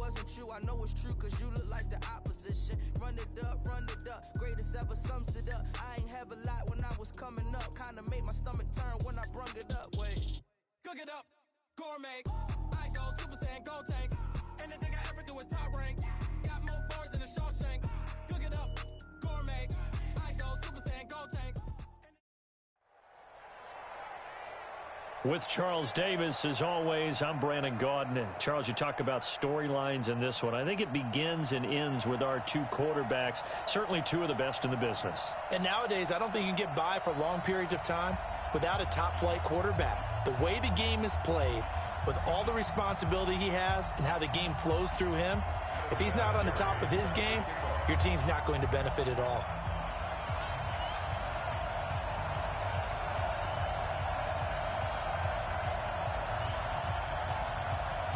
wasn't true, I know it's true, cause you look like the opposition. Run it up, greatest ever sums it up. I ain't have a lot when I was coming up, kinda made my stomach turn when I brung it up. Wait. Cook it up, gourmet. I go Super Saiyan, gold tank. Anything I ever do is top rank. Got more bars than a Shawshank. Cook it up, gourmet. I go Super Saiyan, gold tank. With Charles Davis, as always, I'm Brandon Gaudin. Charles, you talk about storylines in this one. I think it begins and ends with our two quarterbacks, certainly two of the best in the business. And nowadays, I don't think you can get by for long periods of time without a top-flight quarterback. The way the game is played, with all the responsibility he has and how the game flows through him, if he's not on the top of his game, your team's not going to benefit at all.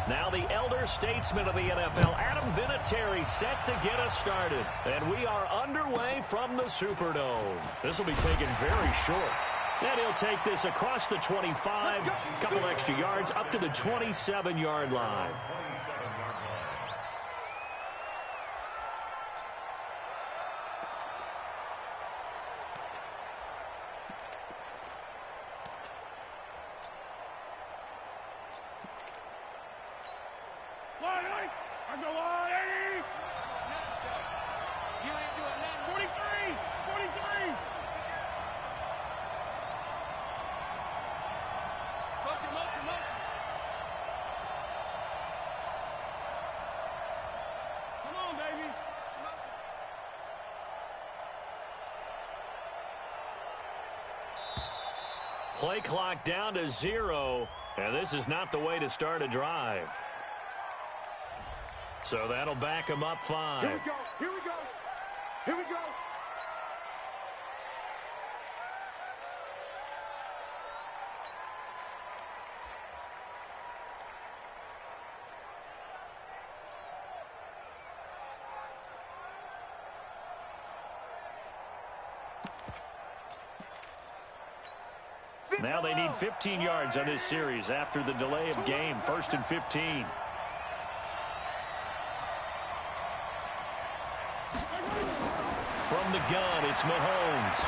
Now the elder statesman of the NFL, Adam Vinatieri, set to get us started. And we are underway from the Superdome. This will be taken very short. And he'll take this across the 25, couple extra yards, up to the 27-yard line. Play clock down to 0, and this is not the way to start a drive. So that'll back him up 5. Here we go, here we go, here we go. Now they need 15 yards on this series after the delay of game. 1st and 15. From the gun, it's Mahomes.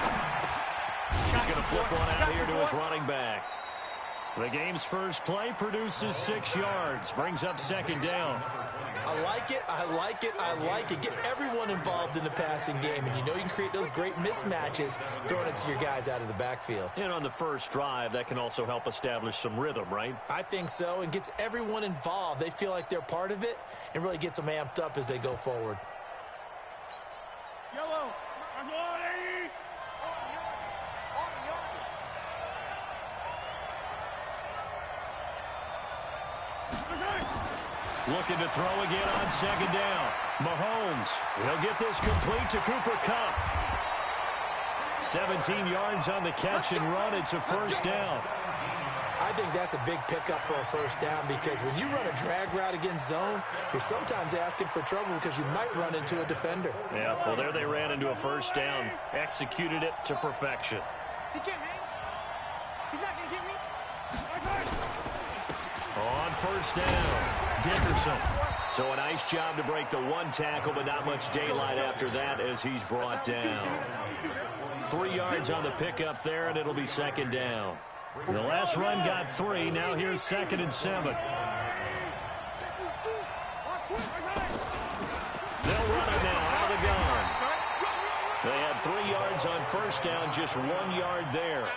He's going to flip one out here to his running back. The game's first play produces 6 yards. Brings up 2nd down. I like it, I like it, I like it. Get everyone involved in the passing game, and you know you can create those great mismatches throwing it to your guys out of the backfield. And on the first drive, that can also help establish some rhythm, right? I think so, and gets everyone involved. They feel like they're part of it and really gets them amped up as they go forward. Yellow, I'm on, Looking to throw again on 2nd down. Mahomes, he'll get this complete to Cooper Kupp. 17 yards on the catch and run. It's a 1st down. I think that's a big pickup for a 1st down, because when you run a drag route against zone, you're sometimes asking for trouble because you might run into a defender. Yeah, well, there they ran into a 1st down. Executed it to perfection. He can't, man. He's not going to get me. On 1st down, Dickerson. So a nice job to break the 1 tackle, but not much daylight after that as he's brought down. 3 yards on the pickup there, and it'll be 2nd down. The last run got 3. Now here's 2nd and 7. They'll run it now out of the gun. They had 3 yards on 1st down, just 1 yard there.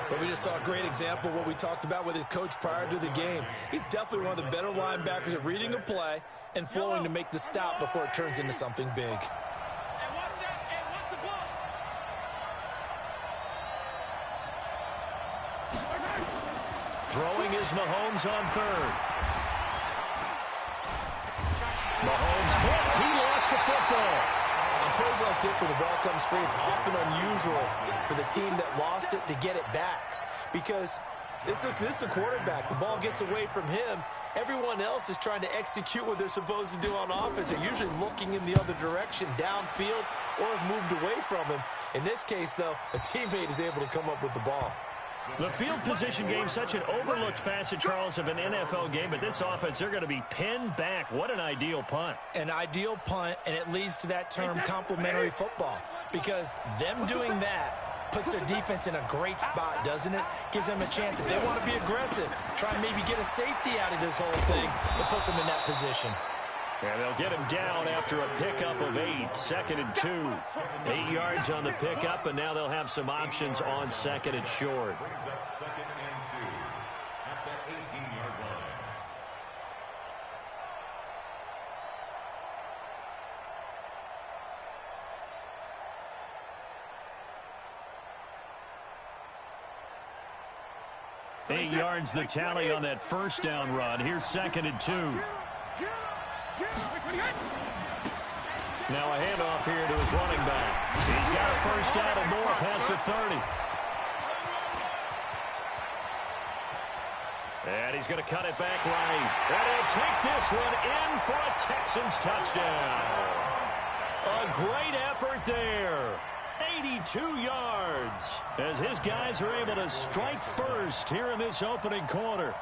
But we just saw a great example of what we talked about with his coach prior to the game. He's definitely one of the better linebackers at reading a play and flowing to make the stop before it turns into something big. Throwing is Mahomes on 3rd. Mahomes hit. He lost the football. On plays like this where the ball comes free, it's often unusual for the team that lost it to get it back, because this is the quarterback. The ball gets away from him. Everyone else is trying to execute what they're supposed to do on offense. They're usually looking in the other direction, downfield, or have moved away from him. In this case, though, a teammate is able to come up with the ball. The field position game, such an overlooked facet, Charles, of an NFL game, but this offense, they're going to be pinned back. What an ideal punt. An ideal punt, and it leads to that term complementary football, because them doing that puts their defense in a great spot, doesn't it? Gives them a chance. If they want to be aggressive, try and maybe get a safety out of this whole thing, it puts them in that position. And they'll get him down after a pickup of 8, 2nd and 2. 8 yards on the pickup, and now they'll have some options on 2nd and short. Brings up 2nd and 2 at the 18-yard line. 8 yards the tally on that first down run. Here's 2nd and 2. Now a handoff here to his running back. He's got a first down and more past the 30. And he's going to cut it back right. And he'll take this one in for a Texans touchdown. A great effort there. 82 yards as his guys are able to strike first here in this opening quarter.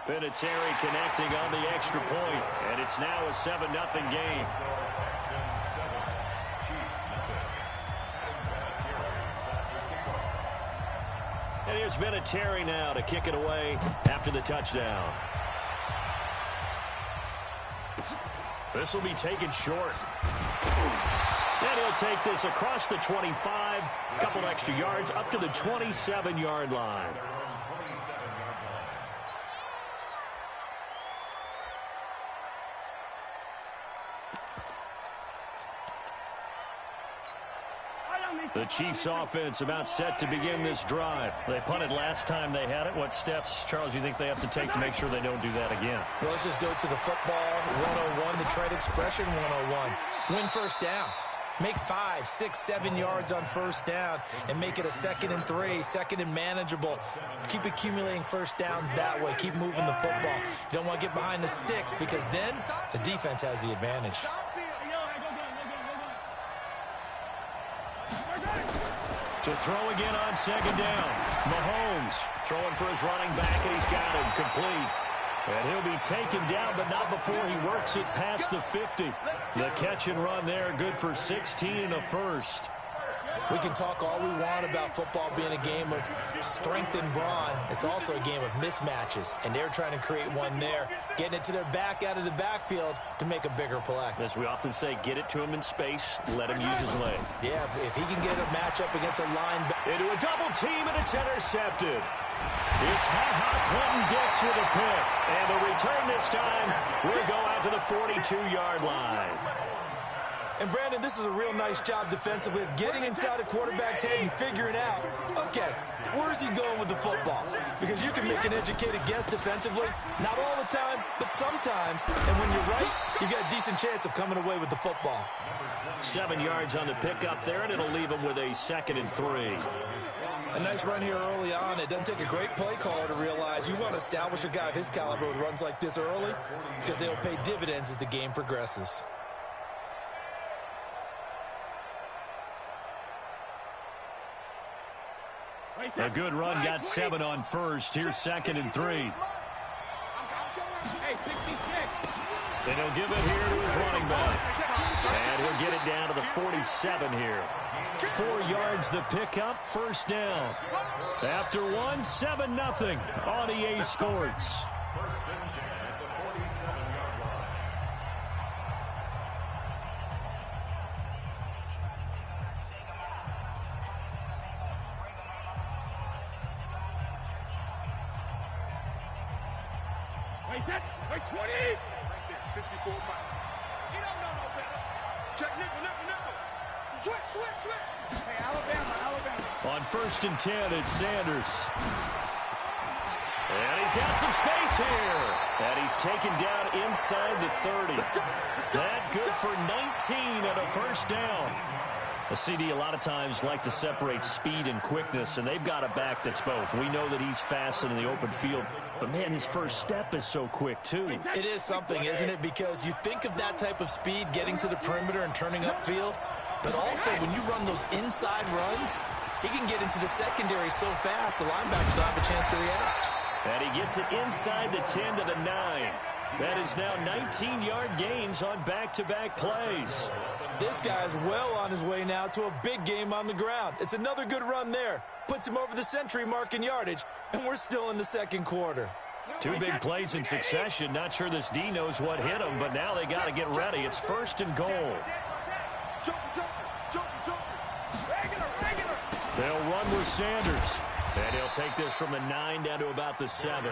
Vinatieri connecting on the extra point, and it's now a 7-0 game. And here's Vinatieri now to kick it away after the touchdown. This will be taken short. And he'll take this across the 25, a couple extra yards up to the 27-yard line. The Chiefs offense about set to begin this drive. They punted last time they had it. What steps, Charles, you think they have to take to make sure they don't do that again? Well, let's just go to the football 101, the trade expression 101. Win first down. Make 5, 6, 7 yards on first down and make it a 2nd and 3, 2nd and manageable. Keep accumulating first downs that way. Keep moving the football. You don't want to get behind the sticks because then the defense has the advantage. To throw again on 2nd down. Mahomes throwing for his running back, and he's got him complete. And he'll be taken down, but not before he works it past the 50. The catch and run there, good for 16 and a first. We can talk all we want about football being a game of strength and brawn. It's also a game of mismatches, and they're trying to create one there, getting it to their back out of the backfield to make a bigger play. As we often say, get it to him in space, let him use his leg. Yeah, if he can get a matchup against a linebacker. Into a double team, and it's intercepted. It's Clinton-Dix with a pick. And the return this time will go out to the 42-yard line. And, Brandon, this is a real nice job defensively of getting inside a quarterback's head and figuring out, okay, where's he going with the football? Because you can make an educated guess defensively, not all the time, but sometimes. And when you're right, you've got a decent chance of coming away with the football. 7 yards on the pickup there, and it'll leave him with a 2nd and 3. A nice run here early on. It doesn't take a great play caller to realize you want to establish a guy of his caliber with runs like this early because they'll pay dividends as the game progresses. A good run, got 7 on first. Here's 2nd and 3. And he'll give it here to his running back. And he'll get it down to the 47 here. 4 yards the pickup, first down. After one, 7-0 on EA Sports. Wait, 20! 54 pounds. He don't know no better. Check nickel. Switch. Hey, Alabama. On 1st and 10, it's Sanders. And he's got some space here. And he's taken down inside the 30. That good for 19 and a first down. A CD a lot of times like to separate speed and quickness, and they've got a back that's both. We know that he's fast in the open field, but, man, his first step is so quick, too. It is something, isn't it? Because you think of that type of speed getting to the perimeter and turning upfield, But also, when you run those inside runs, he can get into the secondary so fast, the linebacker don't have a chance to react. And he gets it inside the 10 to the 9. That is now 19-yard gains on back-to-back plays. This guy's well on his way now to a big game on the ground. It's another good run there. Puts him over the century mark in yardage, and we're still in the second quarter. Two big plays in succession. Not sure this D knows what hit him, but now they got to get ready. It's 1st and goal. They'll run with Sanders. And he'll take this from the 9 down to about the 7.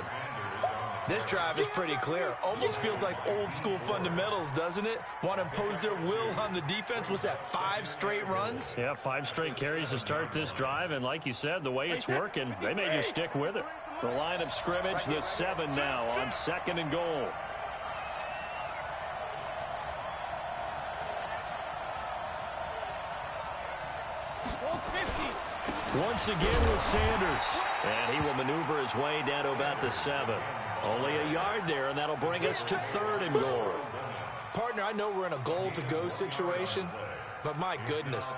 This drive is pretty clear. Almost feels like old-school fundamentals, doesn't it? Want to impose their will on the defense. What's that, 5 straight runs? Yeah, 5 straight carries to start this drive. And like you said, the way it's working, they may just stick with it. The line of scrimmage, the 7 now on 2nd and goal. Once again with Sanders. And he will maneuver his way down to about the 7. Only a yard there, and that'll bring us to 3rd and goal. Partner, I know we're in a goal-to-go situation, but my goodness.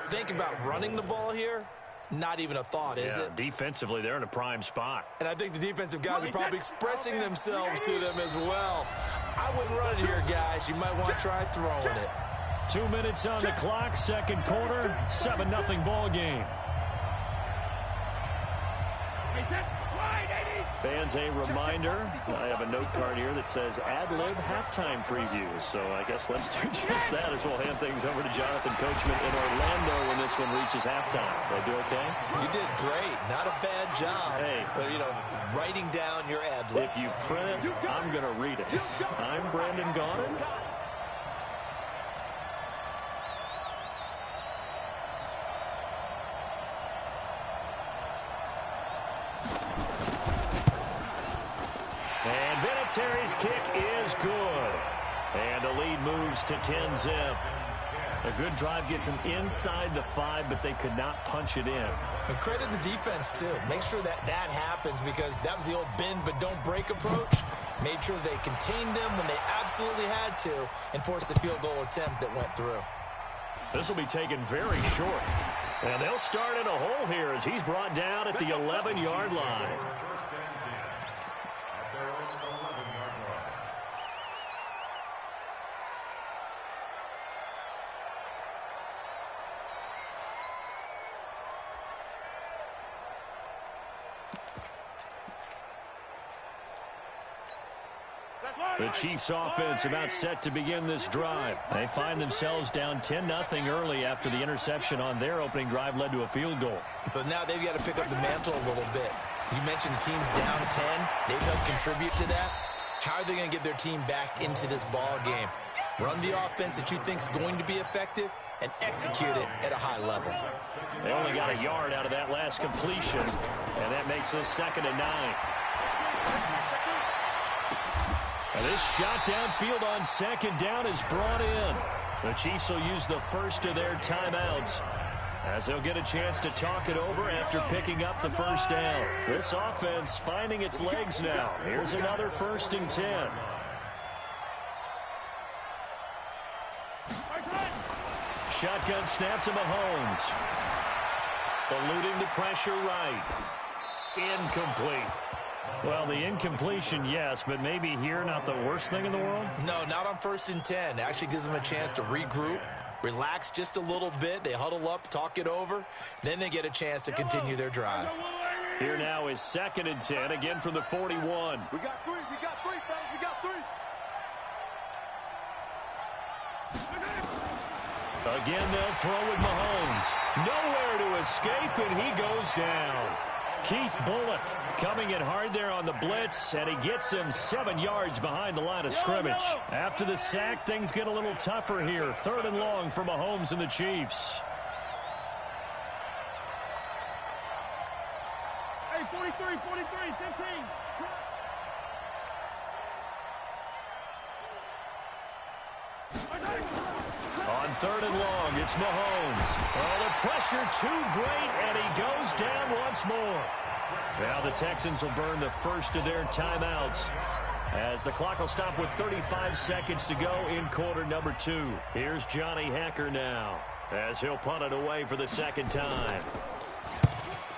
Think about running the ball here. Not even a thought, is it? Defensively, they're in a prime spot. And I think the defensive guys are probably expressing themselves to them as well. I wouldn't run it here, guys. You might want to try throwing it. 2 minutes on the clock, second quarter, 7-0 ball game. Fans, a reminder, I have a note card here that says ad-lib halftime previews. So I guess let's do just that as we'll hand things over to Jonathan Coachman in Orlando when this one reaches halftime. Did I do okay? You did great. Not a bad job. Hey. But, writing down your ad-libs. If you print it, I'm going to read it. I'm Brandon Gaudin. Terry's kick is good. And the lead moves to 10-zip. A good drive gets them inside the 5, but they could not punch it in. And credit the defense, too. Make sure that happens because that was the old bend but don't break approach. Made sure they contained them when they absolutely had to and forced the field goal attempt that went through. This will be taken very short. And they'll start in a hole here as he's brought down at the 11-yard line. The Chiefs offense about set to begin this drive. They find themselves down 10-0 early after the interception on their opening drive led to a field goal. So now they've got to pick up the mantle a little bit. You mentioned the team's down 10. They've helped contribute to that. How are they going to get their team back into this ball game? Run the offense that you think is going to be effective and execute it at a high level. They only got a yard out of that last completion, and that makes this 2nd and 9. And this shot downfield on 2nd down is brought in. The Chiefs will use the first of their timeouts as they'll get a chance to talk it over after picking up the first down. This offense finding its legs now. Here's another 1st and 10. Shotgun snap to Mahomes. Eluding the pressure right. Incomplete. Well, the incompletion, yes, but maybe here not the worst thing in the world? No, not on 1st and 10. It actually gives them a chance to regroup, relax just a little bit. They huddle up, talk it over. Then they get a chance to continue their drive. Here now is 2nd and 10, again from the 41. We got 3, fellas, we got 3. Again, they'll throw with Mahomes. Nowhere to escape, and he goes down. Keith Bullock coming in hard there on the blitz, and he gets him 7 yards behind the line of scrimmage. After the sack, things get a little tougher here. 3rd and long for Mahomes and the Chiefs. Hey, 43, 15. On 3rd and long, it's Mahomes. Oh, the pressure too great, and he goes down once more. Now the Texans will burn the first of their timeouts as the clock will stop with 35 seconds to go in quarter number 2. Here's Johnny Hacker now. as he'll punt it away for the second time.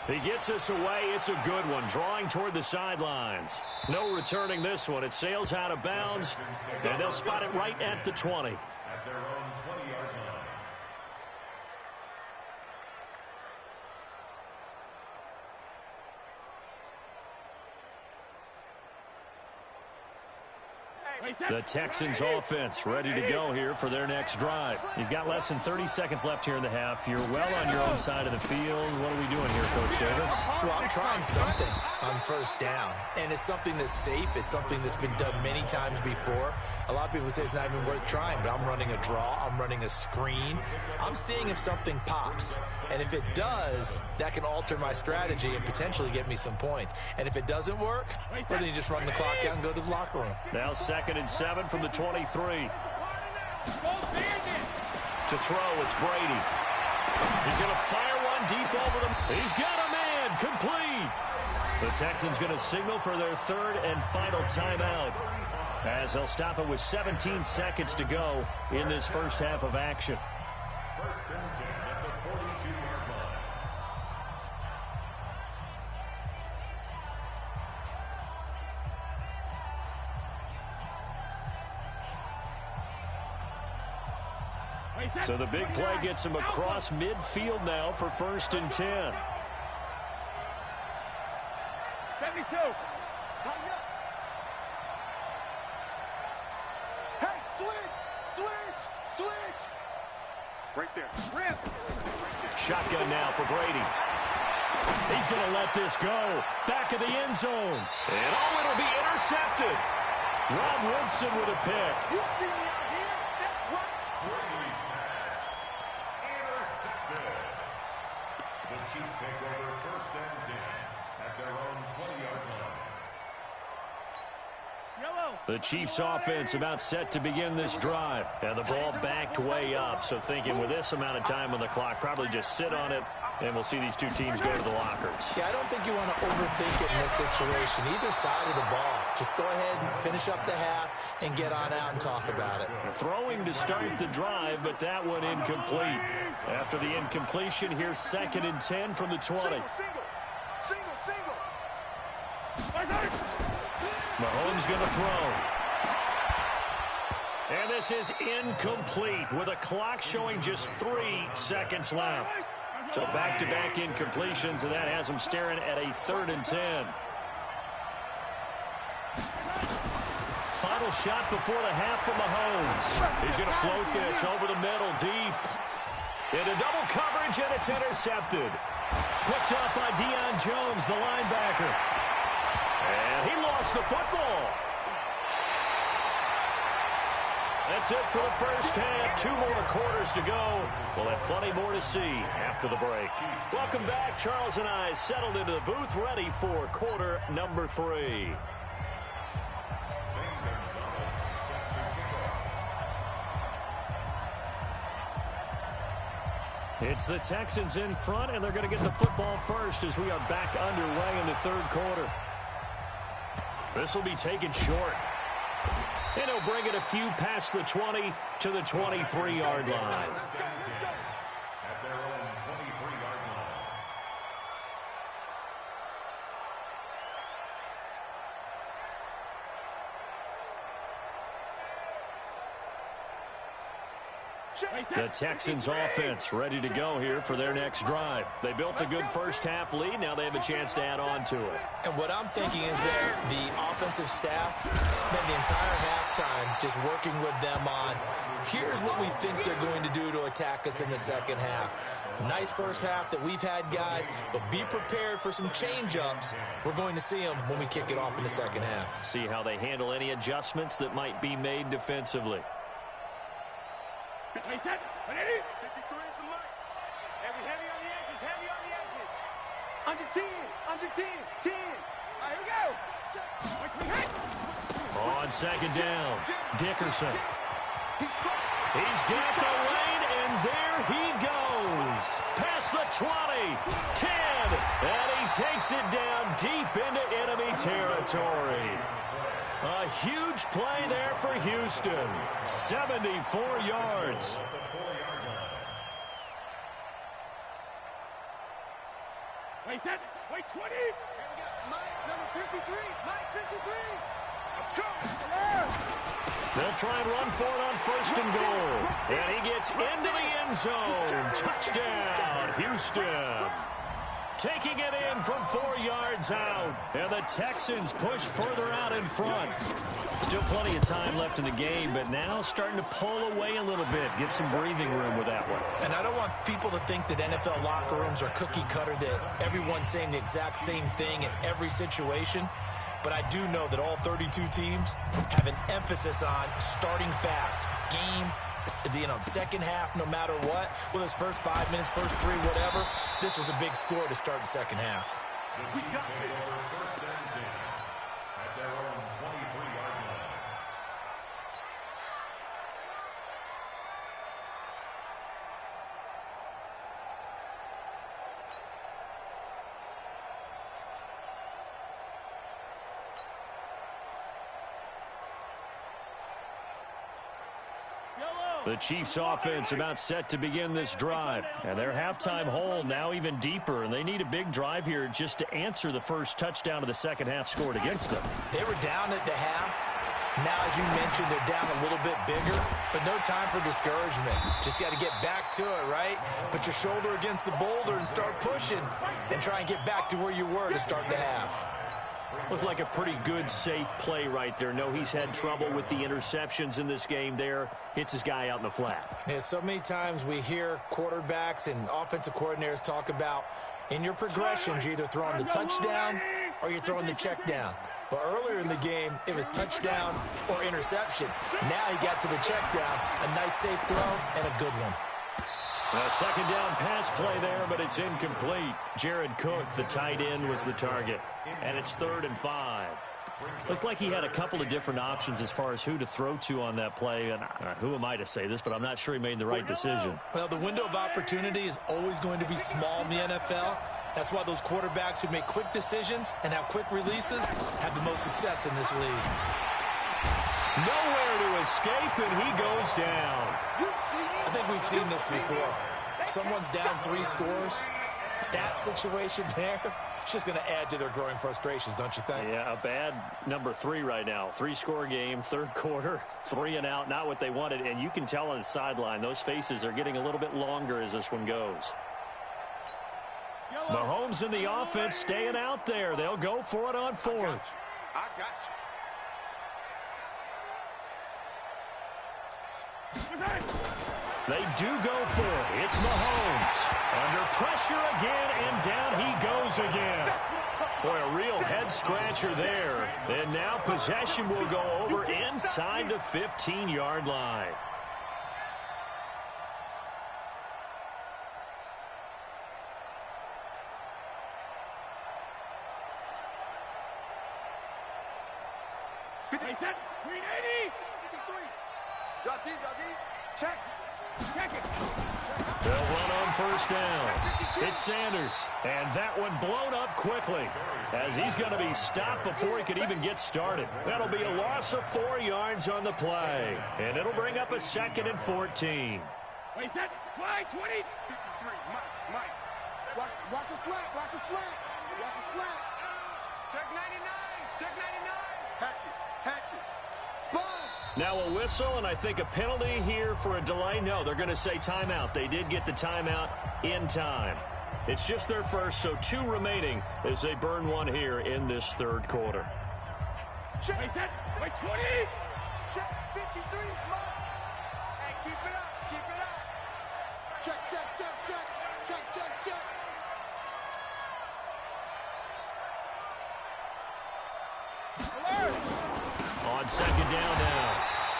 He gets us away. It's a good one, drawing toward the sidelines. No returning this one. It sails out of bounds, and they'll spot it right at the 20. At their own 20-yard line. The Texans offense ready to go here for their next drive. You've got less than 30 seconds left here in the half. You're well on your own side of the field. What are we doing here, Coach Davis? Well, I'm trying something on first down, and it's something that's safe. It's something that's been done many times before. A lot of people say it's not even worth trying, but I'm running a draw. I'm running a screen. I'm seeing if something pops, and if it does, that can alter my strategy and potentially get me some points. And if it doesn't work, well, then you just run the clock out and go to the locker room. Now 2nd and 7 from the 23. To throw, it's Brady. He's going to fire one deep over them. He's got a man, complete. The Texans going to signal for their 3rd and final timeout, as they'll stop it with 17 seconds to go in this first half of action. 1st and 10 at the 42-yard line. So the big play gets him across midfield now for 1st and 10. 72. Tighten up. Hey, switch. Right there. Rip. Shotgun now for Brady. He's going to let this go. Back of the end zone. And it'll be intercepted. Rob Woodson with a pick. You see me out here? That's right. Brady's pass. Intercepted. The Chiefs take over 1st and 10 at their own 20-yard line. The Chiefs offense about set to begin this drive. And the ball backed way up. So thinking with this amount of time on the clock, probably just sit on it, and we'll see these two teams go to the lockers. Yeah, I don't think you want to overthink it in this situation. Either side of the ball. Just go ahead and finish up the half and get on out and talk about it. Throwing to start the drive, but that one incomplete. After the incompletion, here's 2nd and 10 from the 20. Single. Mahomes going to throw. And this is incomplete with a clock showing just 3 seconds left. So back-to-back incompletions, and that has them staring at a 3rd and 10. Final shot before the half from Mahomes. He's going to float this over the middle deep. Into double coverage, and it's intercepted. Picked up by Deion Jones, the linebacker. And he lost the football. That's it for the first half. 2 more quarters to go. We'll have plenty more to see after the break. Welcome back. Charles and I settled into the booth, ready for quarter number 3. It's the Texans in front, and they're going to get the football first as we are back underway in the 3rd quarter. This will be taken short. And he'll bring it a few past the 20 to the 23-yard line. At their own 23-yard line. The Texans offense ready to go here for their next drive. They built a good first half lead. Now they have a chance to add on to it. And what I'm thinking is that the offensive staff spent the entire halftime just working with them on, here's what we think they're going to do to attack us in the second half. Nice first half that we've had, guys, but be prepared for some change-ups. We're going to see them when we kick it off in the second half. See how they handle any adjustments that might be made defensively. 53 is the mark. Heavy on the edges, Under 10, 10. All right, here we go. On 2nd down, Dickerson. He's got the lane, and there he goes. Past the 20, 10, and he takes it down deep into enemy territory. A huge play there for Houston. 74 yards. Wait, 10. Wait, 20. And we got Mike, number 53. Mike, 53. They'll try and run for it on first and goal. And he gets into the end zone. Touchdown, Houston. Taking it in from 4 yards out. And the Texans push further out in front. Still plenty of time left in the game, but now starting to pull away a little bit. Get some breathing room with that one. And I don't want people to think that NFL locker rooms are cookie cutter, that everyone's saying the exact same thing in every situation. But I do know that all 32 teams have an emphasis on starting fast. Second half, no matter what. Well, those first 5 minutes, first 3, whatever. This was a big score to start the second half. We got first and 10 at their own 23-yard line. The Chiefs offense about set to begin this drive. And their halftime hole now even deeper. And they need a big drive here just to answer the first touchdown of the second half scored against them. They were down at the half. Now, as you mentioned, they're down a little bit bigger. But no time for discouragement. Just got to get back to it, right? Put your shoulder against the boulder and start pushing. And try and get back to where you were to start the half. Looked like a pretty good, safe play right there. No, he's had trouble with the interceptions in this game there. Hits his guy out in the flat. Yeah, so many times we hear quarterbacks and offensive coordinators talk about in your progressions, you're either throwing the touchdown or you're throwing the check down. But earlier in the game, it was touchdown or interception. Now he got to the check down, a nice safe throw and a good one. A second down pass play there, but it's incomplete. Jared Cook, the tight end, was the target. And it's 3rd and 5. Looked like he had a couple of different options as far as who to throw to on that play. And who am I to say this, but I'm not sure he made the right decision. Well, the window of opportunity is always going to be small in the NFL. That's why those quarterbacks who make quick decisions and have quick releases have the most success in this league. Nowhere to escape, and he goes down. I think we've seen this before. Someone's down 3 scores. That situation there, it's just going to add to their growing frustrations, don't you think? Yeah, a bad number 3 right now. 3-score game, third quarter, 3 and out, not what they wanted. And you can tell on the sideline, those faces are getting a little bit longer as this one goes. Mahomes and the offense staying out there. They'll go for it on 4th. I got you. They do go for it. It's Mahomes. Under pressure again, and down he goes again. Boy, a real head-scratcher there. And now possession will go over inside the 15-yard line. They'll run on first down. It's Sanders, and that one blown up quickly as he's going to be stopped before he could even get started. That'll be a loss of 4 yards on the play, and it'll bring up a 2nd and 14. Wait, that play, 20. 53, Mike. Watch the slant, watch the slant. Watch the slant. Check 99, check 99. Hatchet. Sponge. Now a whistle, and I think a penalty here for a delay. No, they're going to say timeout. They did get the timeout in time. It's just their first, so 2 remaining as they burn one here in this third quarter. Check. Wait, 20. Check 53. Hey, keep it up. Check. On second down now,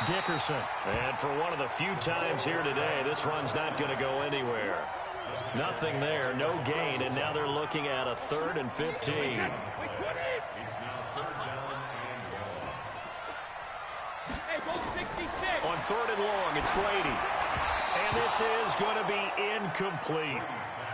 Dickerson. And for one of the few times here today, this run's not going to go anywhere. Nothing there, no gain, and now they're looking at a 3rd and 15. It's now 3rd down and goal. On 3rd and long, it's Brady. And this is going to be incomplete.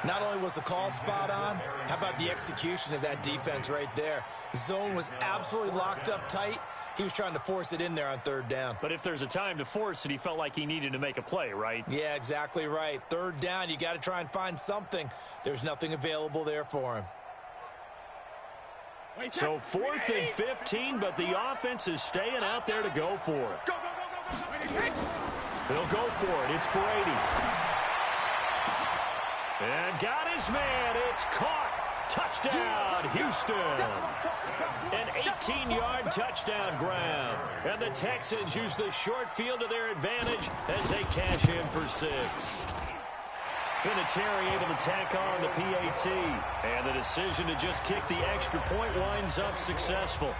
Not only was the call spot on, how about the execution of that defense right there? The zone was absolutely locked up tight. He was trying to force it in there on 3rd down. But if there's a time to force it, he felt like he needed to make a play, right? Yeah, exactly right. 3rd down, you got to try and find something. There's nothing available there for him. So 4th and 15, but the offense is staying out there to go for it. Go, go, go, go, go. They'll go for it. It's Brady. And got his man. It's caught. Touchdown, Houston. An 18-yard touchdown grab. And the Texans use the short field to their advantage as they cash in for 6. Vinatieri able to tack on the PAT. And the decision to just kick the extra point winds up successful.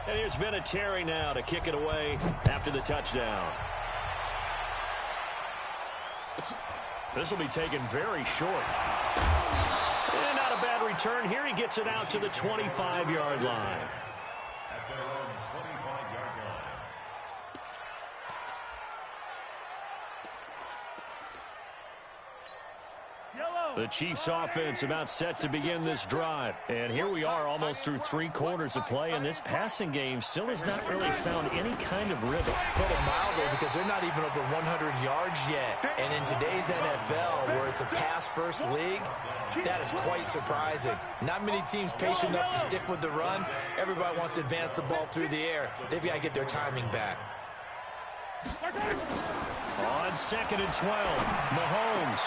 And here's Vinatieri now to kick it away after the touchdown. This will be taken very short. And not a bad return here. He gets it out to the 25-yard line. At their own 25-yard line. The Chiefs offense about set to begin this drive. And here we are almost through 3 quarters of play, and this passing game still has not really found any kind of rhythm. Put it mildly, because they're not even over 100 yards yet. And in today's NFL, where it's a pass-first league, that is quite surprising. Not many teams patient enough to stick with the run. Everybody wants to advance the ball through the air. They've got to get their timing back. On 2nd and 12, Mahomes.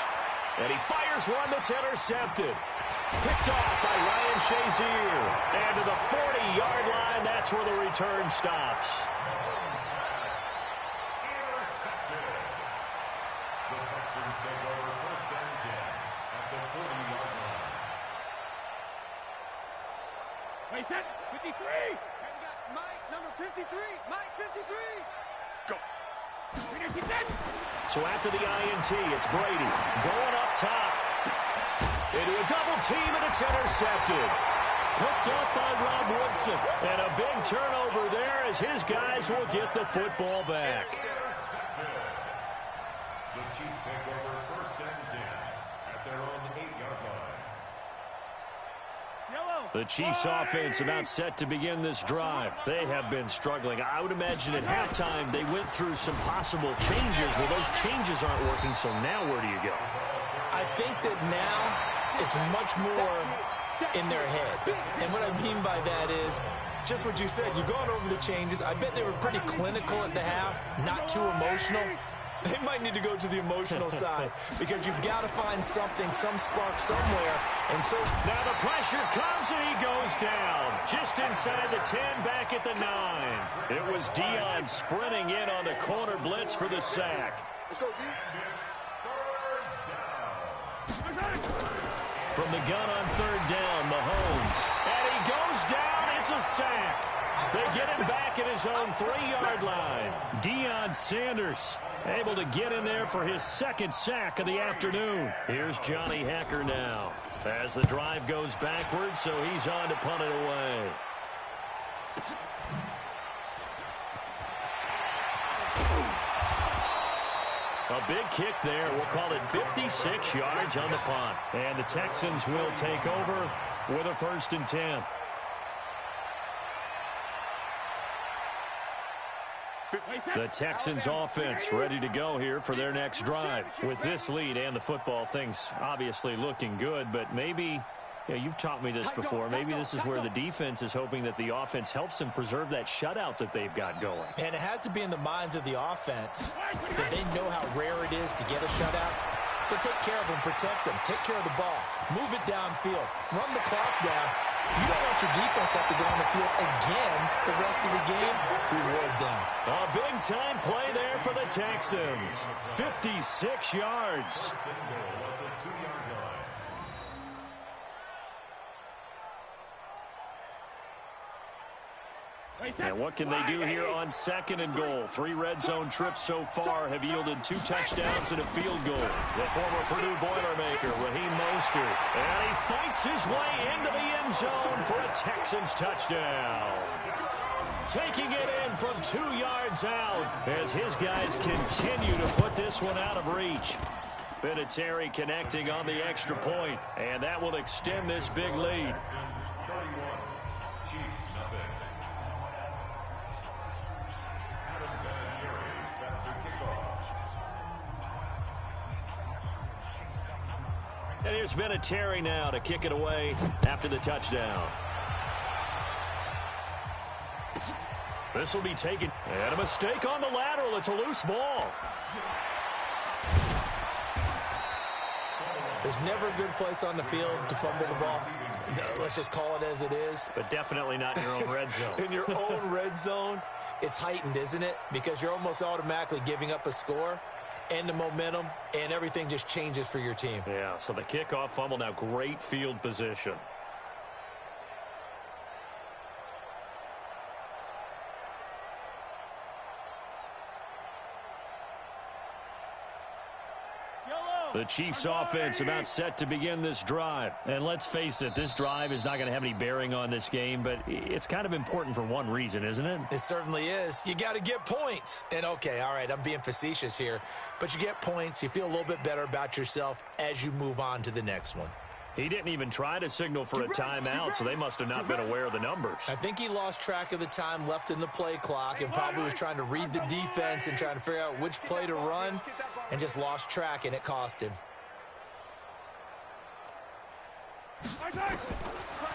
And he fires one that's intercepted. Picked off by Ryan Shazier. And to the 40-yard line, that's where the return stops. Intercepted. The Texans take over 1st and 10 at the 40-yard line. Wait, set. 53. And we got Mike, number 53. Mike, 53. Go. So after the INT, it's Brady going up top. Into a double team, and it's intercepted. Picked up by Rob Woodson. And a big turnover there as his guys will get the football back. Intercepted. The Chiefs take over 1st and 10 at their own 8-yard line. The Chiefs offense about set to begin this drive. They have been struggling. I would imagine at halftime they went through some possible changes. Well, those changes aren't working, so now where do you go? I think that now it's much more in their head. And what I mean by that is just what you said. You've gone over the changes. I bet they were pretty clinical at the half, not too emotional. They might need to go to the emotional side because you've got to find something, some spark somewhere. And so now the pressure comes and he goes down. Just inside the 10, back at the 9. It was Dion sprinting in on the corner blitz for the sack. Let's go, D. From the gun on 3rd down, Mahomes. And he goes down. It's a sack. They get him back at his own 3-yard line. Deion Sanders able to get in there for his 2nd sack of the afternoon. Here's Johnny Hecker now as the drive goes backwards, so he's on to punt it away. A big kick there. We'll call it 56 yards on the punt. And the Texans will take over with a 1st and 10. The Texans offense ready to go here for their next drive. With this lead and the football, things obviously looking good, but maybe, you've taught me this before, maybe this is where the defense is hoping that the offense helps them preserve that shutout that they've got going. And it has to be in the minds of the offense that they know how rare it is to get a shutout. So take care of them, protect them, take care of the ball, move it downfield, run the clock down. You don't want your defense to have to go on the field again the rest of the game. Reward them. A big-time play there for the Texans. 56 yards. And what can they do here on 2nd and goal? 3 red zone trips so far have yielded 2 touchdowns and a field goal. The former Purdue Boilermaker, Raheem Mostert. And he fights his way into the end zone for a Texans touchdown. Taking it in from 2 yards out as his guys continue to put this one out of reach. Vinatieri connecting on the extra point, and that will extend this big lead. And here's Vinatieri now to kick it away after the touchdown. This will be taken. And a mistake on the lateral. It's a loose ball. There's never a good place on the field to fumble the ball. Let's just call it as it is. But definitely not in your own red zone. In your own red zone, it's heightened, isn't it? Because you're almost automatically giving up a score and the momentum, and everything just changes for your team. Yeah, so the kickoff fumble, now great field position. The Chiefs offense about set to begin this drive. And let's face it, this drive is not going to have any bearing on this game, but it's kind of important for one reason, isn't it? It certainly is. You got to get points. And okay, all right, I'm being facetious here, but you get points. You feel a little bit better about yourself as you move on to the next one. He didn't even try to signal for a timeout, so they must have not been aware of the numbers. I think he lost track of the time left in the play clock and probably was trying to read the defense and trying to figure out which play to run and just lost track, and it cost him.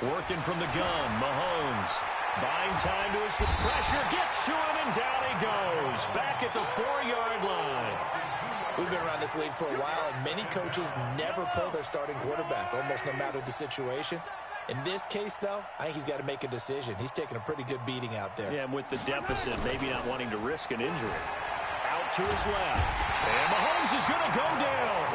Working from the gun, Mahomes. Buying time to his pressure, gets to him, and down he goes. Back at the 4-yard line. We've been around this league for a while, and many coaches never pull their starting quarterback, almost no matter the situation. In this case, though, I think he's got to make a decision. He's taking a pretty good beating out there. Yeah, and with the deficit, maybe not wanting to risk an injury. Out to his left. And Mahomes is going to go down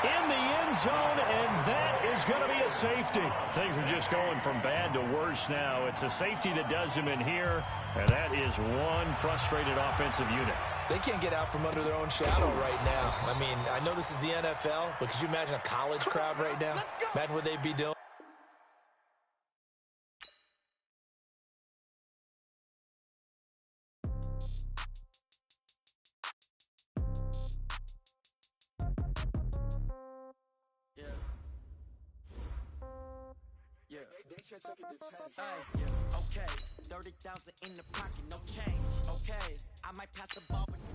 in the end zone, and that is going to be a safety. Things are just going from bad to worse now. It's a safety that does him in here, and that is one frustrated offensive unit. They can't get out from under their own shadow right now. I mean, I know this is the NFL, but could you imagine a college crowd right now? Imagine what they'd be doing. Okay, 30,000 in the pocket, no change. Okay, I might pass the ball, but when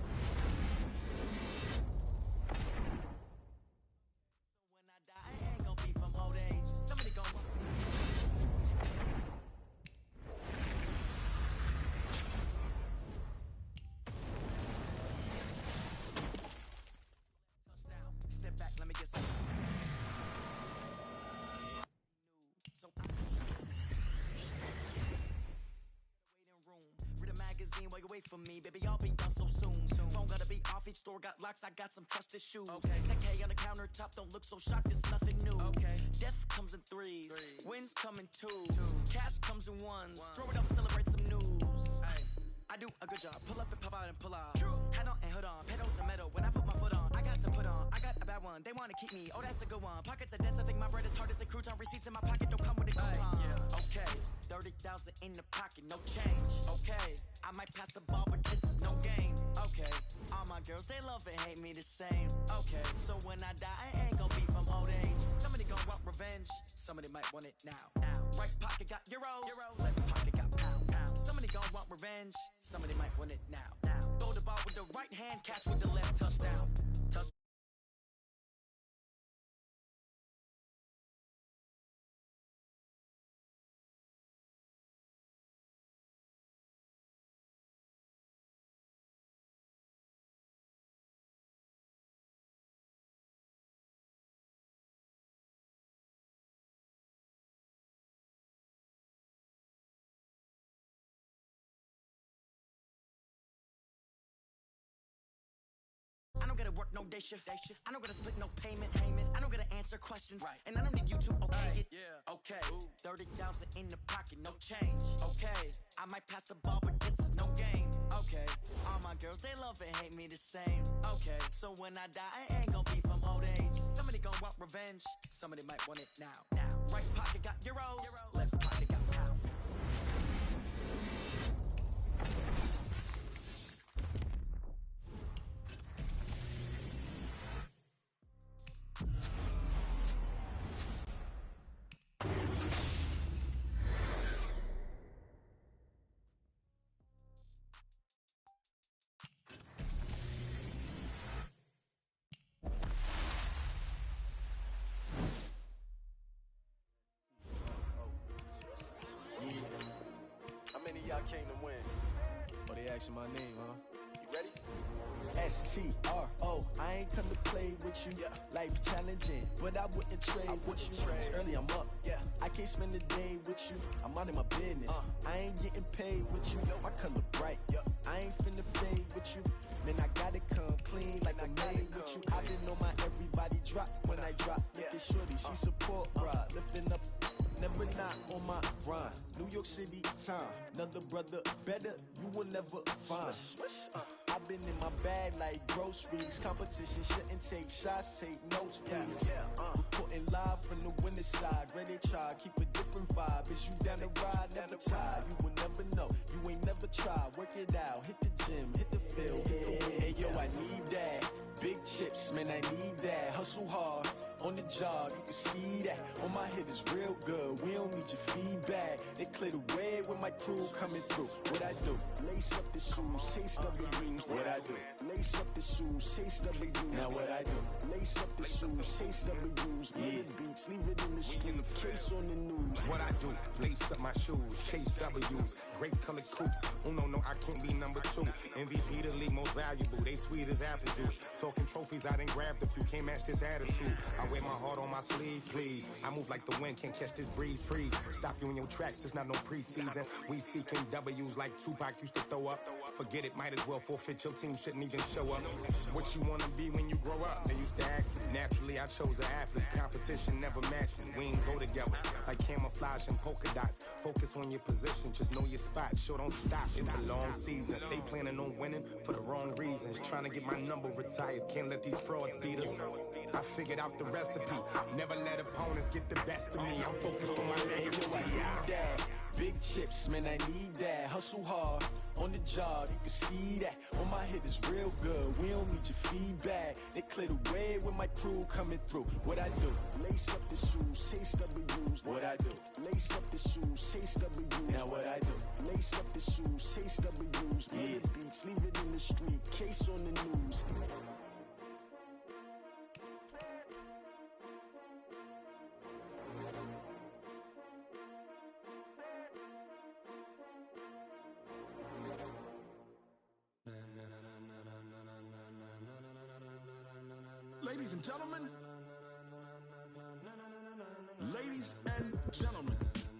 I die, I ain't gonna be from old age. Somebody gonna touchdown. Step back, let me get some. So while you wait for me, baby, I'll be done so soon. Phone gotta be off, each store got locks, I got some trusted shoes. Okay. 10K on the countertop, don't look so shocked, it's nothing new. Okay. Death comes in threes, wins come in twos, cash comes in ones. Throw it up, celebrate some news. Ay. I do a good job, pull up and pop out and pull out. True. Head on and hood on, pedal to metal, when I put my foot on, I got to put on, I got a bad one, they wanna keep me, oh that's a good one. Pockets are dense, I think my bread is hard as a crouton, receipts in my pocket don't come with a coupon. Yeah. Okay, 30,000 in the pocket, no change. Okay, I might pass the ball, but this is no game. Okay, all my girls, they love and hate me the same. Okay, so when I die, I ain't gonna be from old age. Somebody gonna want revenge, somebody might want it now. Right pocket got euros, left pocket got pounds. Somebody gonna want revenge, somebody might want it now. Throw the ball with the right hand, catch with the left, touchdown. I don't gotta work no day shift. I don't gotta split no payment. I don't gotta answer questions. Right. And I don't need you to okay it. Yeah. Okay. 30,000 in the pocket, no change. Okay. I might pass the ball, but this is no game. Okay. All my girls, they love and hate me the same. Okay. So when I die, I ain't gonna be from old age. Somebody gonna want revenge. Somebody might want it now. Right pocket got euros. Left pocket got pounds. mention my name, huh? You ready? STRO, I ain't come to play with you. Life challenging, but I wouldn't trade with you. It's early, I'm up. I can't spend the day with you. I'm out of my business. I ain't getting paid with you. My color bright. I ain't finna fade with you. Man, I gotta come clean like I made with you. I didn't know my everybody drop when I drop. Look at shorty, she support ride. Lifting up, never not on my grind. New York City time, another brother better, you will never find. I've been in my bag like groceries. Competition shouldn't take shots, take notes, please. Reporting live from the winning side. Ready to try, keep a different vibe. Is you down the ride, never tired. You will never know, you ain't never tried. Work it out, hit the gym, hit the field, hit the win. Hey yo, I need that. Big chips, man, I need that. Hustle hard, on the job, you can see that. On my hit is real good, we don't need your feedback. They clear the way with my crew coming through. What I do? Lace up the shoes, chase W's. What I do? Lace up the shoes, chase W's. Now what I do? Lace up the shoes, chase W's. Yeah, beats, leave it in the street, case on the news. What I do? Lace up my shoes, chase W's. Great colored coops. Oh no, I can't be number 2. MVP the league most valuable. They sweet as apple juice. Talking trophies, I done grabbed a few. Can't match this attitude. I wear my heart on my sleeve, please. I move like the wind, can't catch this breeze, freeze. Stop you in your tracks, there's not no preseason. We seeking W's like Tupac used to throw up. Forget it, might as well forfeit. Your team shouldn't even show up. What you wanna be when you grow up? They used to ask me. Naturally, I chose an athlete. Competition never matched me. We ain't go together like camouflage and polka dots. Focus on your position, just know your spot. Sure, don't stop. It's a long season. They planning on winning for the wrong reasons. Trying to get my number retired. Can't let these frauds beat us. I figured out the recipe. Never let opponents get the best of me. I'm focused on my legacy. I need that. Big chips, man, I need that. Hustle hard, on the job, you can see that. On my hit is real good, we don't need your feedback. They clear the way with my crew coming through. What I do? Lace up the shoes, chase W's. What I do? Lace up the shoes, chase W's. Now what I do? Lace up the shoes, chase W's. Yeah, beats, leave it in the street, case on the news. Ladies and gentlemen, ladies and gentlemen,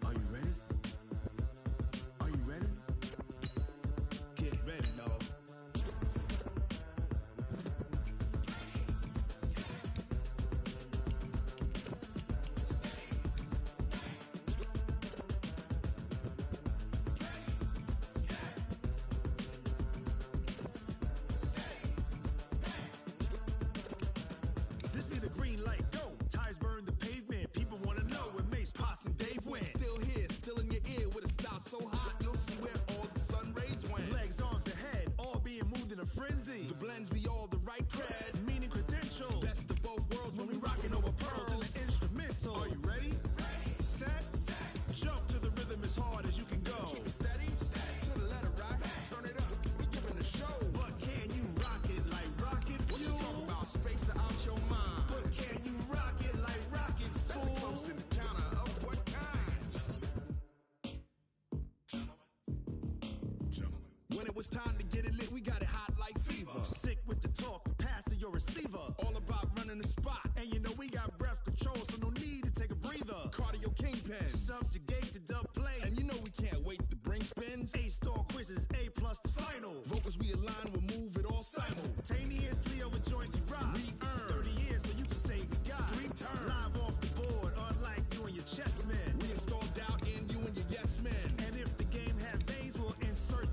are you ready? Are you ready? Get ready, dog. So hot, you'll see where all the sun rays went. Legs, arms, and head, all being moved in a frenzy. The blends be all the right cred, meaning credentials. Best of both worlds when we rockin' over pearls in the instrumental. Are you ready? Set, jump to the rhythm as hard as you can go. Keep it steady, to the letter rock, turn it up, we giving a show. But can you rock it like rocket fuel? What you talking about, space or out your mind? But can you rock it like rockets, fool? That's a close encounter of what kind? When it was time to get it lit, we got it hot like fever. Sick with the talk, passing your receiver. All about running the spot. And you know we got breath control, so no need to take a breather. Cardio kingpin. Subjugate the dub play. And you know we can't wait to bring spins. A-star quizzes, A+ the final. Vocals we align, we'll move it all simultaneously over joints you rock. We earn 30 years so you can say we got 3 turns. Live off the board, unlike you and your chess men. We install doubt in you and your yes men. And if the game had veins, we'll insert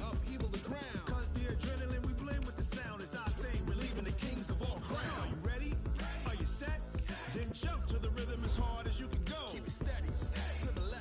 upheaval the ground. Cause the adrenaline we blend with the sound is our thing. We're leaving the kings of all crowns. So are you ready? Are you set? Then jump to the rhythm as hard as you can go. Keep it steady, to the left.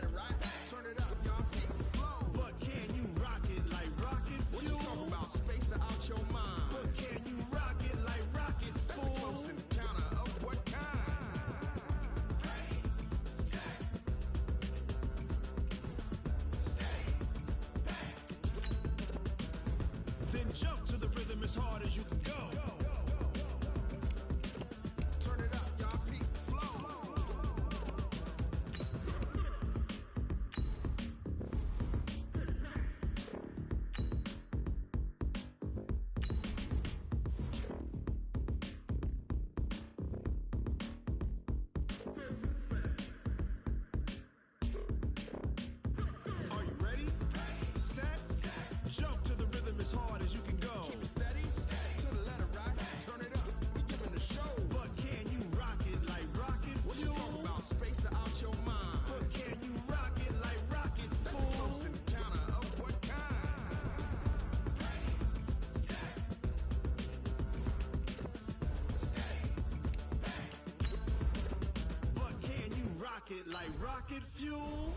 it like rocket fuel.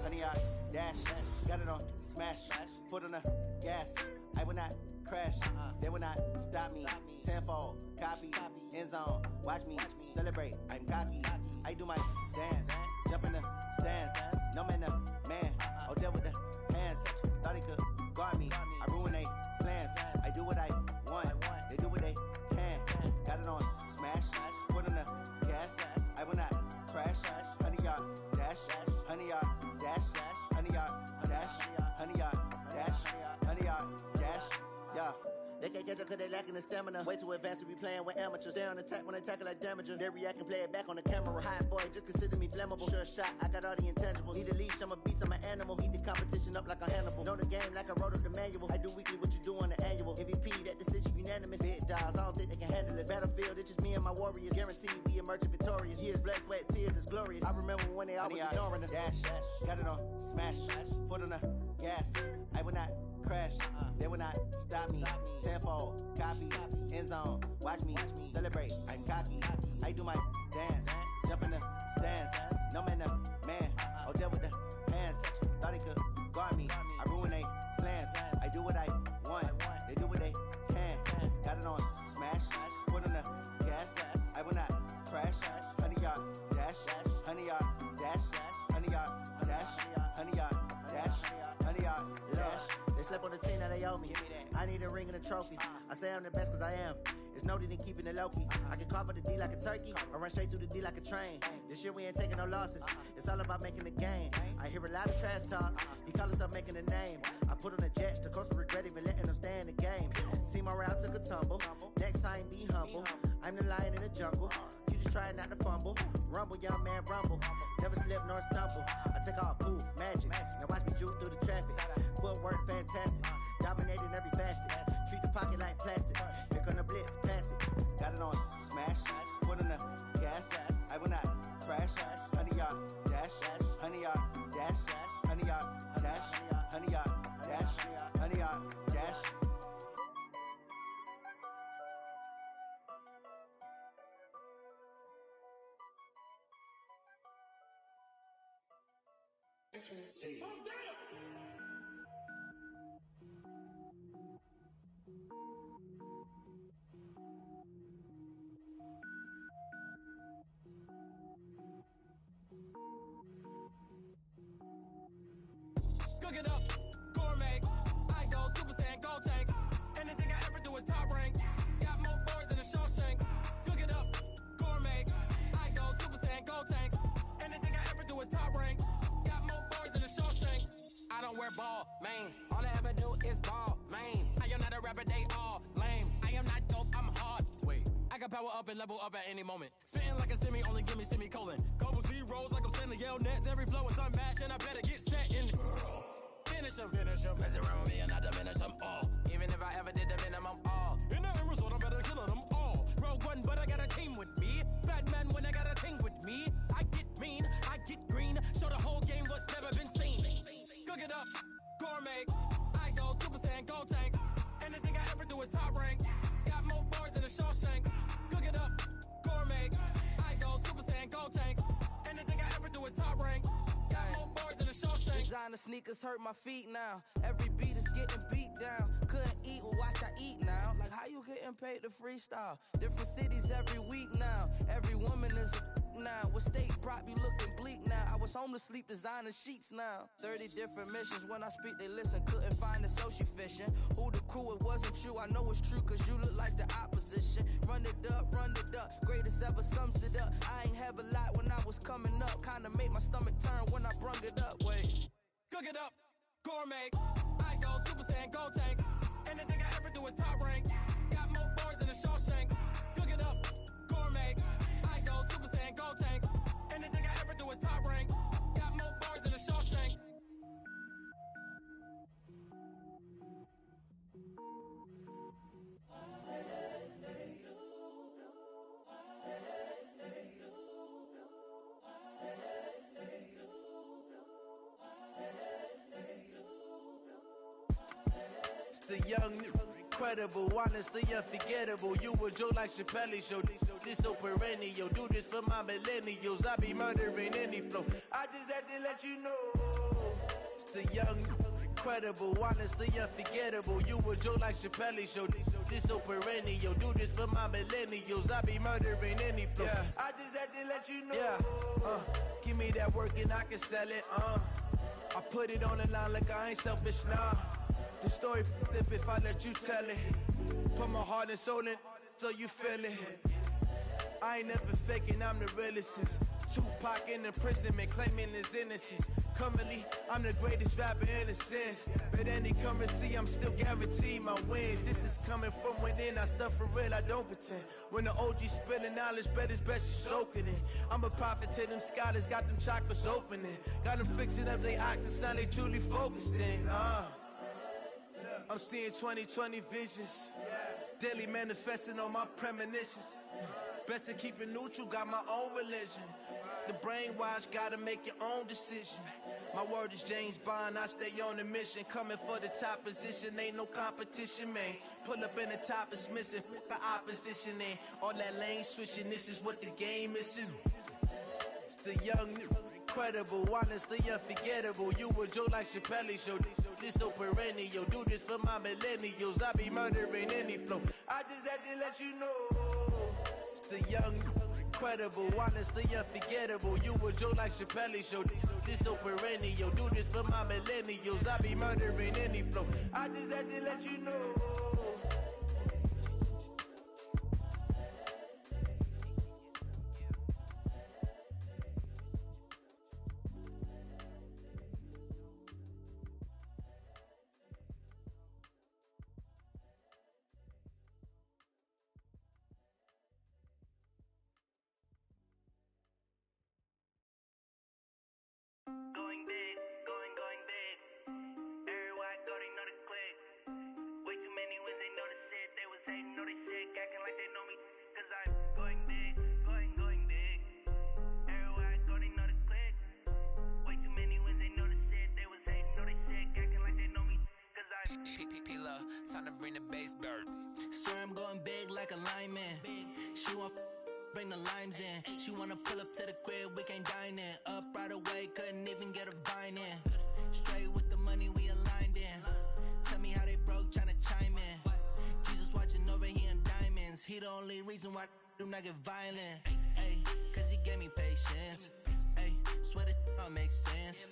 Honey, I dash, got it on smash, foot on the gas. I will not crash, they will not stop me. Tenfold, copy, end zone, watch me celebrate. I'm cocky, I do my dance, jump in the stands. No man, man, oh there with the hands. Thought he could guard me, I ruin they plans. I do what I want, they do what they can. Got it on smash, foot on the gas. I will not crash, honey, y'all dash, honey, y'all dash, honey, y'all dash, honey, y'all dash, honey, y'all dash, yeah. They can't catch up cause they lacking the stamina. Way too advanced to be playing with amateurs. Stay on attack when they tackle like damager. They react and play it back on the camera. Hot boy, just consider me flammable. Sure shot, I got all the intangibles. Need a leash, I'm a beast, I'm an animal. Eat the competition up like a Hannibal. Know the game like I wrote up the manual. I do weekly what you do on the annual. MVP, that decision unanimous. Big dogs, I don't think they can handle this. Battlefield, it's just me and my warriors. Guaranteed we emerge victorious. Years, blood, sweat, tears, it's glorious. I remember when they always ignoring us. Dash, got it on smash, foot on the gas. I will not crash, they will not stop me. Tenfold, copy, end zone, watch me celebrate. I'm cocky, I do my dance, jump in the stands. No man, man, oh there with the hands. Thought he could guard me, I ruin they plans. I do what I want, they do what they can. Got it on smash, foot on the gas. I will not crash, honey y'all dash, honey y'all dash, honey y'all dash, honey y'all dash, honey y'all dash. They slept on the team, now they owe me. I need a ring and a trophy. I say I'm the best cause I am. It's no need in keeping it low-key. I can carve up the D like a turkey, or run straight through the D like a train. This year we ain't taking no losses. It's all about making the game. I hear a lot of trash talk. He call himself making a name. I put on the Jets, the coast regret even letting them stay in the game. Team morale took a tumble. Next time be humble. I'm the lion in the jungle. You just trying not to fumble. Rumble, young man, rumble. Never slip nor stumble. I take off, poof, magic. Now watch me juke through the traffic. Footwork fantastic. Dominating every facet. Treat the pocket like plastic. Here come the blitz, pass it. Got it on smash. Foot on the gas. I will not crash. Honey, y'all dash. Honey, y'all dash. Honey, y'all dash. Honey, y'all dash. Honey, y'all dash. Cook it up, gourmet. I go Super Saiyan, go tank. Anything I ever do is top rank. Got more boards than a Shawshank. Cook it up, gourmet. I go Super Saiyan, go tank. Anything I ever do is top rank. Got more boards than a Shawshank. I don't wear ball mains. All I ever do is ball main. I am not a rapper, they all lame. I am not dope, I'm hard. Wait, I can power up and level up at any moment. Spitting like a semi, only give me semicolon. Couple zeros like I'm sending yell nets. Every flow is unmatched and I better get set in. Finish them. Mess around with me and I diminish them all. Even if I ever did the minimum all. In the end result, I'm better killing them all. Rogue One, but I got a team with me. Batman when I got a thing with me. I get mean, I get green. Show the whole game what's never been seen. Cook it up, gourmet. I go Super Saiyan, go tank. Anything I ever do is top rank. Got more boards than a Shawshank. Cook it up, gourmet. I go Super Saiyan, go tank. Anything I ever do is top rank. Got more boards than a Shawshank. Designer sneakers hurt my feet now. Every beat is getting beat down. Couldn't eat, well watch I eat now. Like how you getting paid to freestyle? Different cities every week now. Every woman is a now. What state prop you looking bleak now? I was home to sleep designer sheets now. 30 different missions. When I speak they listen. Couldn't find the social fishing. Who the crew, it wasn't you. I know it's true cause you look like the opposition. Run it up. Greatest ever sums it up. I ain't have a lot when I was coming up. Kinda made my stomach turn when I brung it up. Wait. Cook it up, gourmet. I go Super Saiyan, go tank. Anything I ever do is top rank. Got more boards than a Shawshank. Cook it up, gourmet. I go Super Saiyan, go tank. Anything I ever do is top rank. Got more boards than a Shawshank. The young, incredible, honestly unforgettable. You a joke like Chappelle show. This so perennial. Do this for my millennials. I be murdering any flow. I just had to let you know. It's the young, incredible, honestly unforgettable. You a joke like Chappelle show. This so perennial. Do this for my millennials. I be murdering any flow. Yeah. I just had to let you know. Yeah. Give me that work and I can sell it. I put it on the line like I ain't selfish, nah. The story flip if I let you tell it. Put my heart and soul in so you feel it. I ain't never faking, I'm the realest since Tupac in imprisonment, claiming his innocence. Currently, I'm the greatest rapper in a sense. But any currency, I'm still guaranteed my wins. This is coming from within, I stuff for real, I don't pretend. When the OG spilling knowledge, bet it's best you soak it in. I'm a prophet to them scholars, got them chakras opening. Got them fixing up they octaves, now they truly focused in. I'm seeing 2020 visions. Daily manifesting on my premonitions. Best to keep it neutral, got my own religion. The brainwash, gotta make your own decision. My word is James Bond, I stay on a mission. Coming for the top position, ain't no competition, man. Pull up in the top is missing, fuck the opposition, and all that lane switching, this is what the game is. It's the young, incredible, honestly unforgettable. You a joke like Chappelle show. This so perennial. Do this for my millennials. I be murdering any flow. I just had to let you know. It's the young, incredible, honestly unforgettable. You a joke like Chappelle show. This so perennial. Do this for my millennials. I be murdering any flow. I just had to let you know. Going big, going big. Everywhere I go, they know the click. Way too many wins, they know the shit. They was hating, know they sick, acting like they know me. Cause I'm going big, going big. Everywhere I go, they know the click. Way too many wins, they know the shit. They was hating, know they sick, acting like they know me. Cause I'm P-P-P-Love, time to bring the bass bird. Sir, I'm going big like a lineman. She want bring the limes in. She wanna pull up to the crib, we can't dine in. Up right away, couldn't even get a vine in. Straight with the money, we aligned in. Tell me how they broke, tryna chime in. Jesus watching over, he in diamonds. He the only reason why do not get violent. Ay, cause he gave me patience. Ay, swear that all makes sense.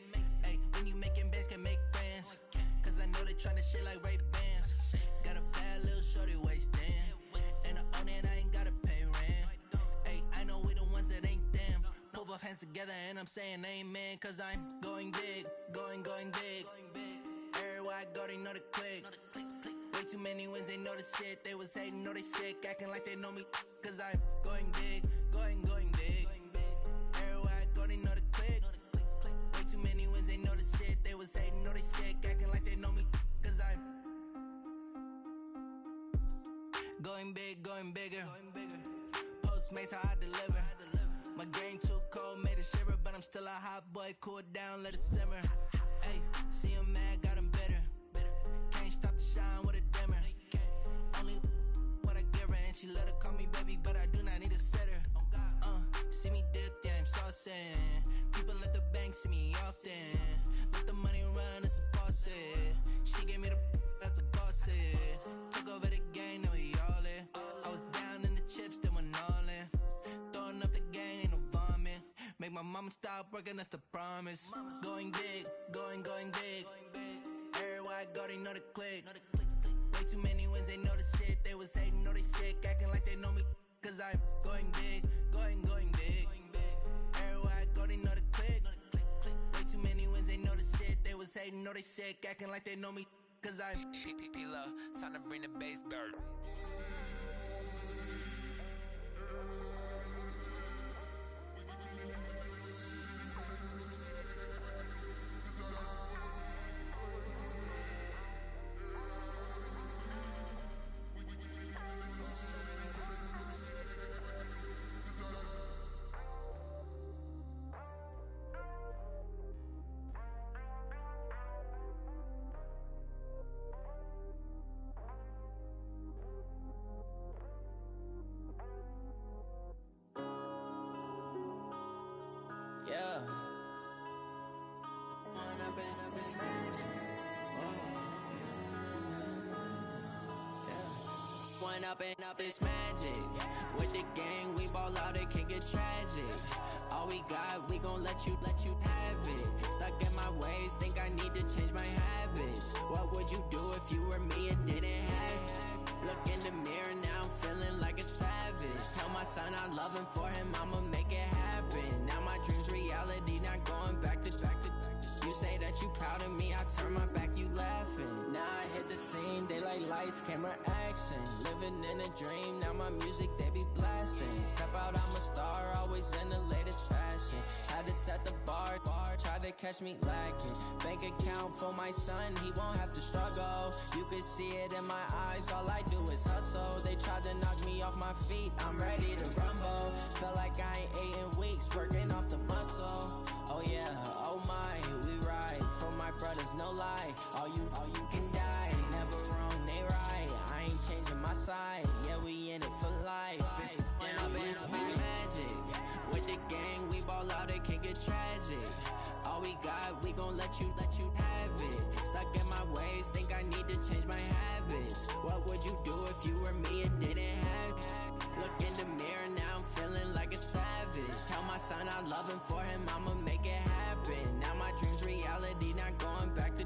Ay, when you making bands, can make friends. Cause I know they tryna shit like Ray-Bans. Got a bad little shorty wasting. And I own it, I ain't gotta pay rent. Ay, I know we the ones that ain't them. Pull both hands together and I'm saying amen. Cause I'm going big, going big. Everywhere I go, they know the click. Way too many wins, they know the shit. They was hating, know they sick, acting like they know me. Cause I'm going big, going big. Everywhere I go, they know the click. Way too many wins, they know the shit. They was hating, know they sick, acting like they know me. Cause I'm going big, going bigger. Postmates how I deliver. My game too cold, made it shiver, but I'm still a hot boy. Cool down, let it simmer. Hey, see him mad, got him bitter. Can't stop the shine with a dimmer. Only what I give her, and she let her call me baby, but I do not need a sitter. See me dip, yeah, I'm saucing. People at the bank see me often. Let the money run, it's a faucet. She gave me the that's a faucet. Took over the game, now we all in. I was down in the chips, then went all in. Throwing up the gang, ain't no vomit. Make my mama stop working, that's the promise. Going big, going big. Everywhere I go, they know the click. Way too many wins, they know the shit. They was hating, know they sick, acting like they know me. Cause I'm going big, going big. Everywhere I go, they know the click. Way too many wins, they know the shit. They was hating, know they sick, acting like they know me. Cause I'm P-P-P-Love, time to bring the bass bird. Yeah. When I've been up this magic. When up this magic. With the gang, we ball out, it can get tragic. All we got, we gon' let you have it. Stuck in my ways, think I need to change my habits. What would you do if you were me and didn't have it? Look in the mirror, now I'm feeling like a savage. Tell my son I love him, for him I'ma make it happen. Now my dream's reality, not going back to. You say that you proud of me, I turn my back, you laughing. Now I hit the scene, they like lights, camera, action. Living in a dream, now my music, they be blasting. Step out, I'm a star, always in the latest fashion. Had to set the bar, try to catch me lacking. Bank account for my son, he won't have to struggle. You can see it in my eyes, all I do is hustle. They tried to knock me off my feet, I'm ready to rumble. Feel like I ain't ate in weeks, working off the muscle. Oh yeah, oh my, we ride for my brothers, no lie. All you can die, never wrong, they right. I ain't changing my side, yeah, we in it for life. When I've been up this magic. With the gang, we ball out, it can get tragic. All we got, we gon' let you have it. Stuck in my ways, think I need to change my habits. What would you do if you were me and didn't have it? Look in the mirror, now I'm feeling like a savage. Tell my son I love him, for him I'ma make it happen. Now my dream's reality, not going back to.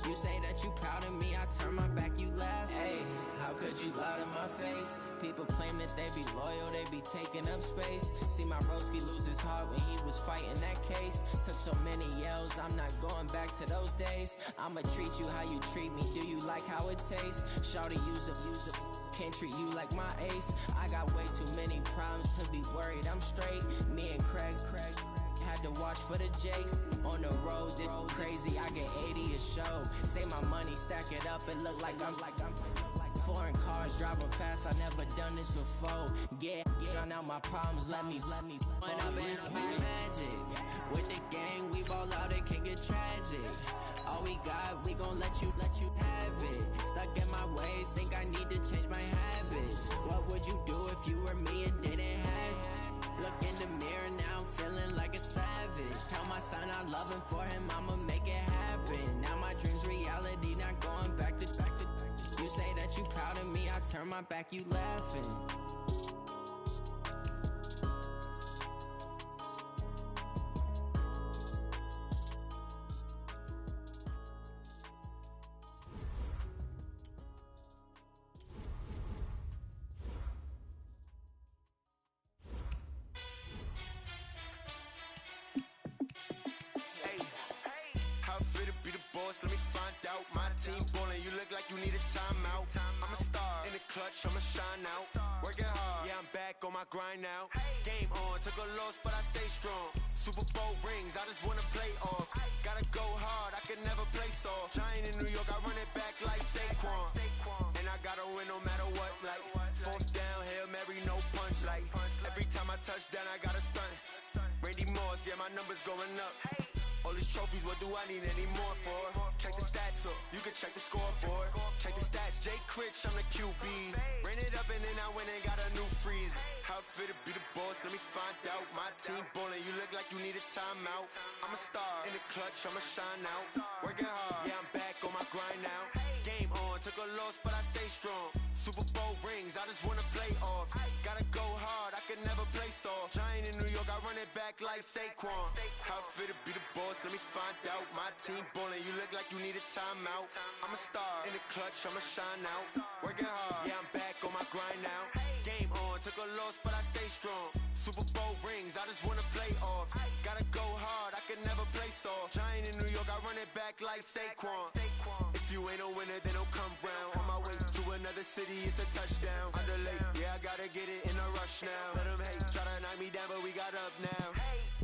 You say that you proud of me, I turn my back, you laugh. Hey, how could you lie to my face? People claim that they be loyal, they be taking up space. See my broski lose his heart when he was fighting that case. Took so many yells, I'm not going back to those days. I'ma treat you how you treat me, do you like how it tastes? Shawty, use up, can't treat you like my ace. I got way too many problems to be worried, I'm straight. Me and Craig had to watch for the Jakes. On the road, this crazy, I get 80 a show. Say my money, stack it up, it look like I'm foreign cars, driving fast, I never done this before. Get drown out my problems, let me When I've been up this magic. With the gang, we ball out, it can get tragic. All we got, we gon' let you have it. Stuck in my ways, think I need to change my habits. What would you do if you were me and didn't have it? Look in the mirror, now I'm feeling like a savage. Tell my son I love him, for him I'ma make it happen. Now my dream's reality, not going back to. You say that you proud of me, I turn my back, you laughing. Let me find out. My team ballin', you look like you need a timeout. I'm a star in the clutch, I'ma shine out. Working hard, yeah, I'm back on my grind now. Game on, took a loss, but I stay strong. Super Bowl rings, I just wanna play off. Gotta go hard, I can never play soft. Giant in New York, I run it back like Saquon. And I gotta win no matter what, like fourth down, Hail Mary, no punch. Like every time I touch down, I gotta stunt. Randy Moss, yeah, my numbers going up. All these trophies, what do I need any more for? Check the stats up, you can check the scoreboard. Check the stats, Jay Critch, I'm the QB. Ran it up and then I went and got a new freeze. How it feel to be the boss, let me find out. My team ballin', you look like you need a timeout. I'm a star in the clutch, I'ma shine out. Working hard, yeah, I'm back on my grind now. Game on, took a loss, but I stay strong. Super Bowl rings, I just wanna play off. Gotta go hard, I can never play soft. Giant in New York, I run it back like Saquon. How it feel to be the boss, let me find out. My team ballin', you look like you need a timeout. I'm a star in the clutch, I'ma shine out. Working hard, yeah, I'm back on my grind now. Game on, took a loss, but I stay strong. Super Bowl rings, I just wanna play off. Gotta go hard, I can never play soft. Giant in New York, I run it back like Saquon. If you ain't a winner, then don't come round. On my way to another city, it's a touchdown. Underlay, yeah, I gotta get it in a rush now. Let them hate, try to knock me down, but we got up now.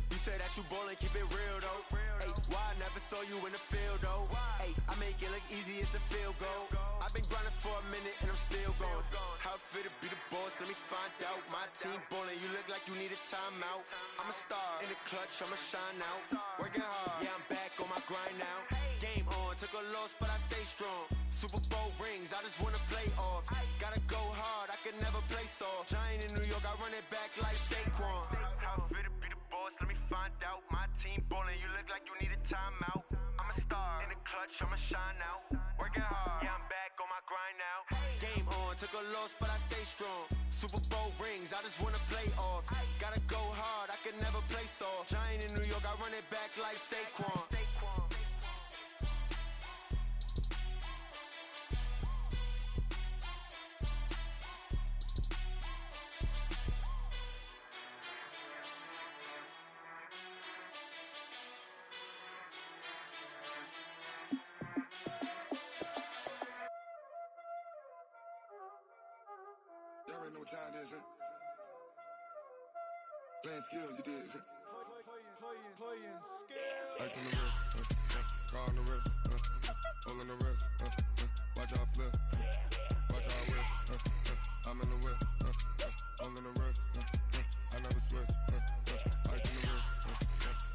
You said that you ballin', keep it real though. Hey, why I never saw you in the field though? Hey, I make it look easy, it's a field goal. I've been grinding for a minute and I'm still going. How it feel to be the boss, let me find out. My team ballin', you look like you need a timeout. I'm a star in the clutch, I'ma shine out. Working hard, yeah, I'm back on my grind now. Game on, took a loss, but I stay strong. Super Bowl rings, I just wanna play off. Gotta go hard, I can never play soft. Giant in New York, I run it back like Saquon. How it feel to be the boss, let me find out. clutch, I'ma shine out. Working hard, yeah, I'm back on my grind now. Game on, took a loss, but I stay strong. Super Bowl rings, I just wanna play off. Gotta go hard, I can never play soft. Giant in New York, I run it back like Saquon. Y'all already know what time it is, huh? Playing skills, you did. Playing skills. Ice on the wrist, car on the wrist, hole in the wrist, watch out flip, watch out whip, I'm in the whip, hole in the wrist, I never switch, ice on the wrist,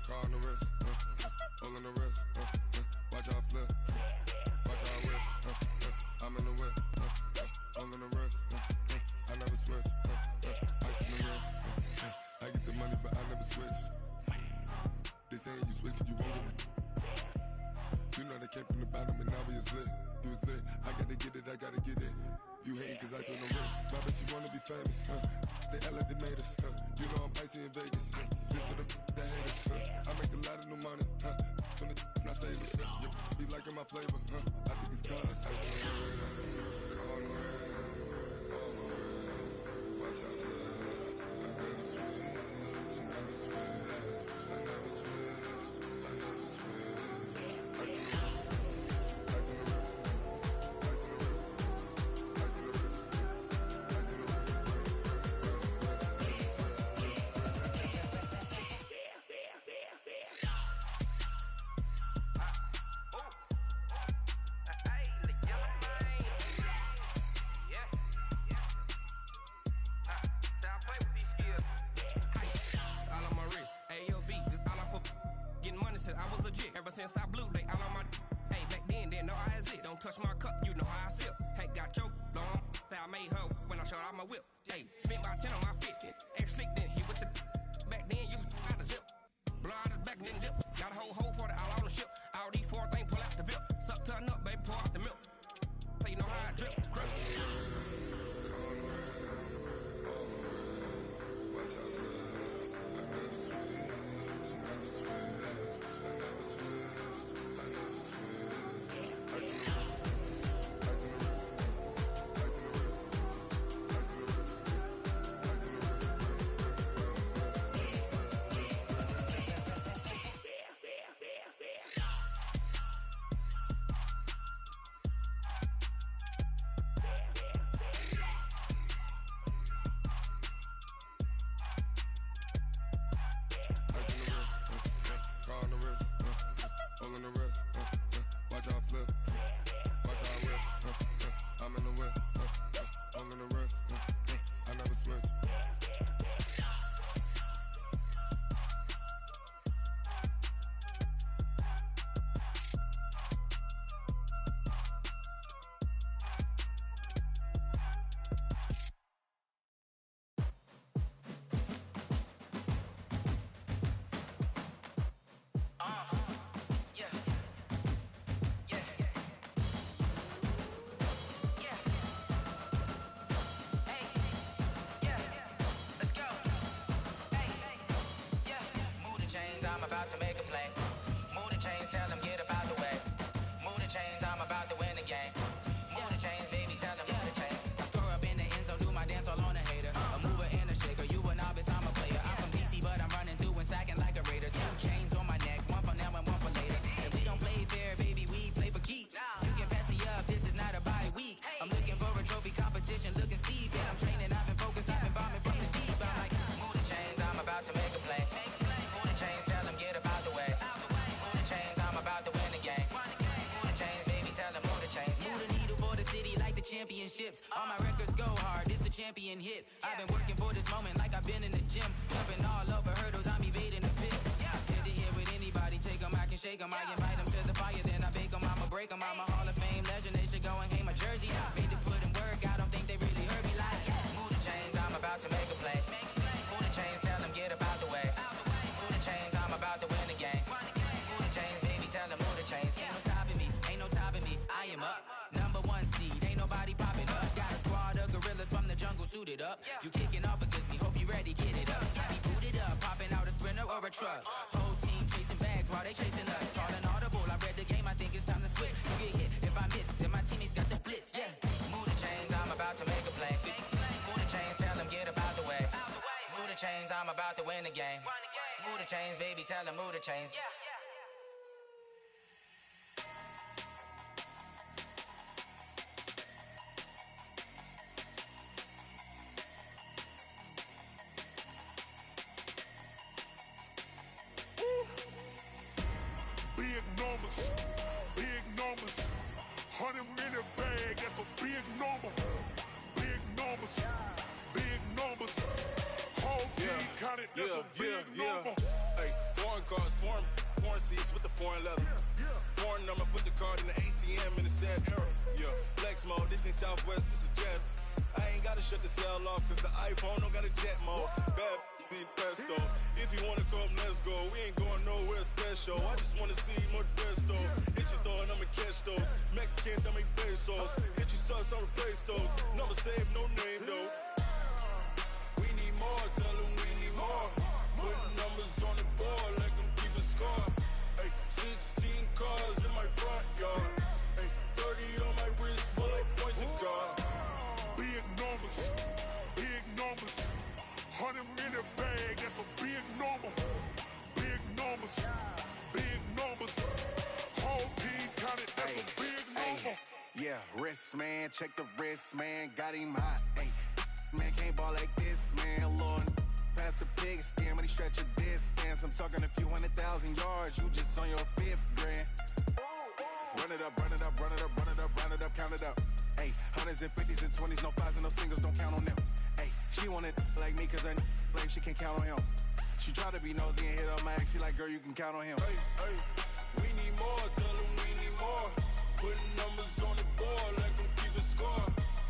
car on the wrist, hole in the wrist, watch out flip, watch out whip, I'm in the whip, hole in the wrist, I never switch, ice on the wrist, I get the money but I never switch. They saying you switch 'cause you won't get it. You know they came from the bottom and now we is lit. You was lit, I gotta get it, I gotta get it. You hating 'cause I on the wrist. My bitch, you wanna be famous, They act like they made us, You know I'm icy in Vegas, This for the that hate us, I make a lot of new money, When the not savers, You be liking my flavor, I think it's cause ice on the wrist, on the wrist, on the wrist. Watch out, cuz I never switch, I never switch. I never switch, I never switch. Ice on the wrist, ice on the wrist, ice on the wrist, ice on the wrist, ice on the wrist, I was legit. Ever since I blew, they all on my hey, back then, didn't know I exist. Don't touch my cup, you know how I sip. Hey, got your long, say I made her when I showed out my whip. Hey, spent about 10 on my 50. Ex-slick, then hit with the back then, used to out the zip. Blow out his back, then dip. Got a whole party all on the ship. All these four things, pull out the VIP. Suck to a nut, baby, pour out the milk. So you know how I drip. Crush. Watch out, cuz I never switch, I never switch. I'm about to make a play. Move the chains, tell them get up out the way. Move the chains, I'm about to win the game. Move the chains, baby, tell them move the chains. I score up in the end zone, do my dance all on a hater. A mover and a shaker, you a novice, I'm a player. I'm from DC, but I'm running through and sacking like a raider. 2 chains on my neck, one for now and one for later. If we don't play fair, baby, we play for keeps. You can pass me up, this is not a bye week. I'm looking for a trophy competition, looking steep. And I'm training, I've been focused, I've been bombing from the deep. I'm like, move the chains, I'm about to make a play. Move the chains, tell them get up out the way. Move the chains, I'm about to win the game. Move the chains, baby, tell them move the chains. Move the needle for the city like the championships. All my records go hard, this a champion hit. I've been working for this moment like I've been in the gym. Jumping all over hurdles, I'm evading the pit. Hit to hit with anybody, take them, I can shake them. I invite them to the fire, then I bake them. I'ma break them, I'm a Hall of Fame legend. They should go and hang my jersey. Made to put in work, I don't think they really heard me like. Move the chains, I'm about to make a play. Move the chains, tell them get up out the way. Move the chains, I'm about to win the game. Move the chains, baby, tell them move the chains. Ain't no stopping me, ain't up. You kicking off against me, hope you ready, get it up. Got me booted up, popping out a Sprinter or a truck. Whole team chasing bags while they chasing us. Calling audible, I read the game, I think it's time to switch. You get hit if I miss, then my teammates got the blitz, yeah. Move the chains, I'm about to make a play. Move the chains, tell them get about the way. Move the chains, I'm about to win the game. Move the chains, baby, tell them move the chains. Big numbers, big numbers. 100-minute bag, that's a big number. Big numbers, big numbers. Whole team counted, that's a big number. Hey, foreign cars, foreign seats with the foreign leather. Foreign number, put the card in the ATM in a sad era. Yeah, flex mode, this ain't Southwest, this is Jet. I ain't gotta shut the cell off, cause the iPhone don't got a jet mode. Bad need pesto. If you wanna come, let's go. We ain't going nowhere special. I just wanna see more desto. Hit your throw and I'ma catch those. Mexican, don't make pesos. Hit your sus, I'll replace those. Number save, no name though. We need more, tell them we need more. Putting numbers on the board, like them keep a score. Hey, 16 cars in my front yard. Hey, 30 on my wrist, bullet point to God. Big numbers, big numbers. 100-minute bag, that's a big number. Big numbers, big numbers. Whole team counted, that's a big number. Yeah, wrist man, check the wrist man, got him hot. Ay, man can't ball like this, man. Lord, past the pig skin when he stretch a disc. I'm talking a few 100,000 yards, you just on your 5th grand. Run it up, run it up, run it up, run it up, run it up, count it up. Ay, hundreds and 50s and 20s, no 5s and no singles, don't count on them. Ay, she wanted like me cause her like she can't count on him. She tried to be nosy and hit up my ex, she like, girl, you can count on him. Hey, hey, we need more, tell them we need more. Putting numbers on the board, like them keep a score.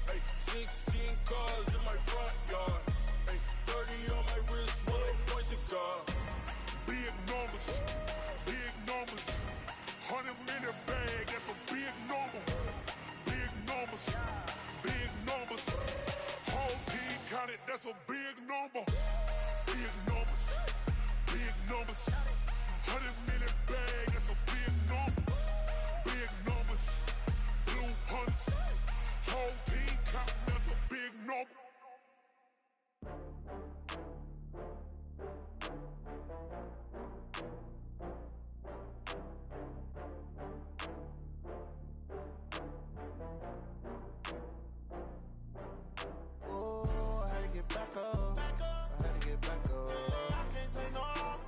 Hey, 16 cars in my front yard. Hey, 30 on my wrist, bullet point to God. Big numbers, big numbers. 100-minute bag, that's a big number. Big numbers, big numbers. Whole team counted, that's a big number. Big numbers, big numbers. 100-minute bag, that's a big number. Big numbers, blue hunts. Whole team counting, that's a big number. Oh, I had to get back up. I had to get back up. I can't take no loss.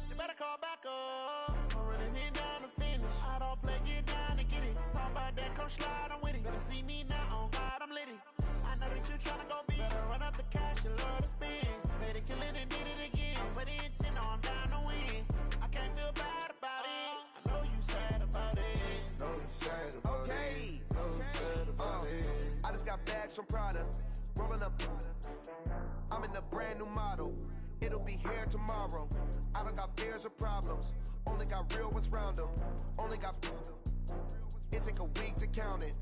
You better call back up. I'm running it down to finish. I don't play, get down and get it. Talk about that, come slide, I'm with it. Better see me now, on God, I'm lit it. I know that you tryna go big. Better run up the cash, you love to spend. Better kill it and did it again. But the intent, no, I'm down to win. I can't feel bad about it. I know you sad about it. Know you sad about Okay. it. Know you sad about it. I just got bags from Prada, rolling up. I'm in a brand new model. It'll be here tomorrow. I don't got fears or problems. Only got real ones round them. Only got. It take a week to count it.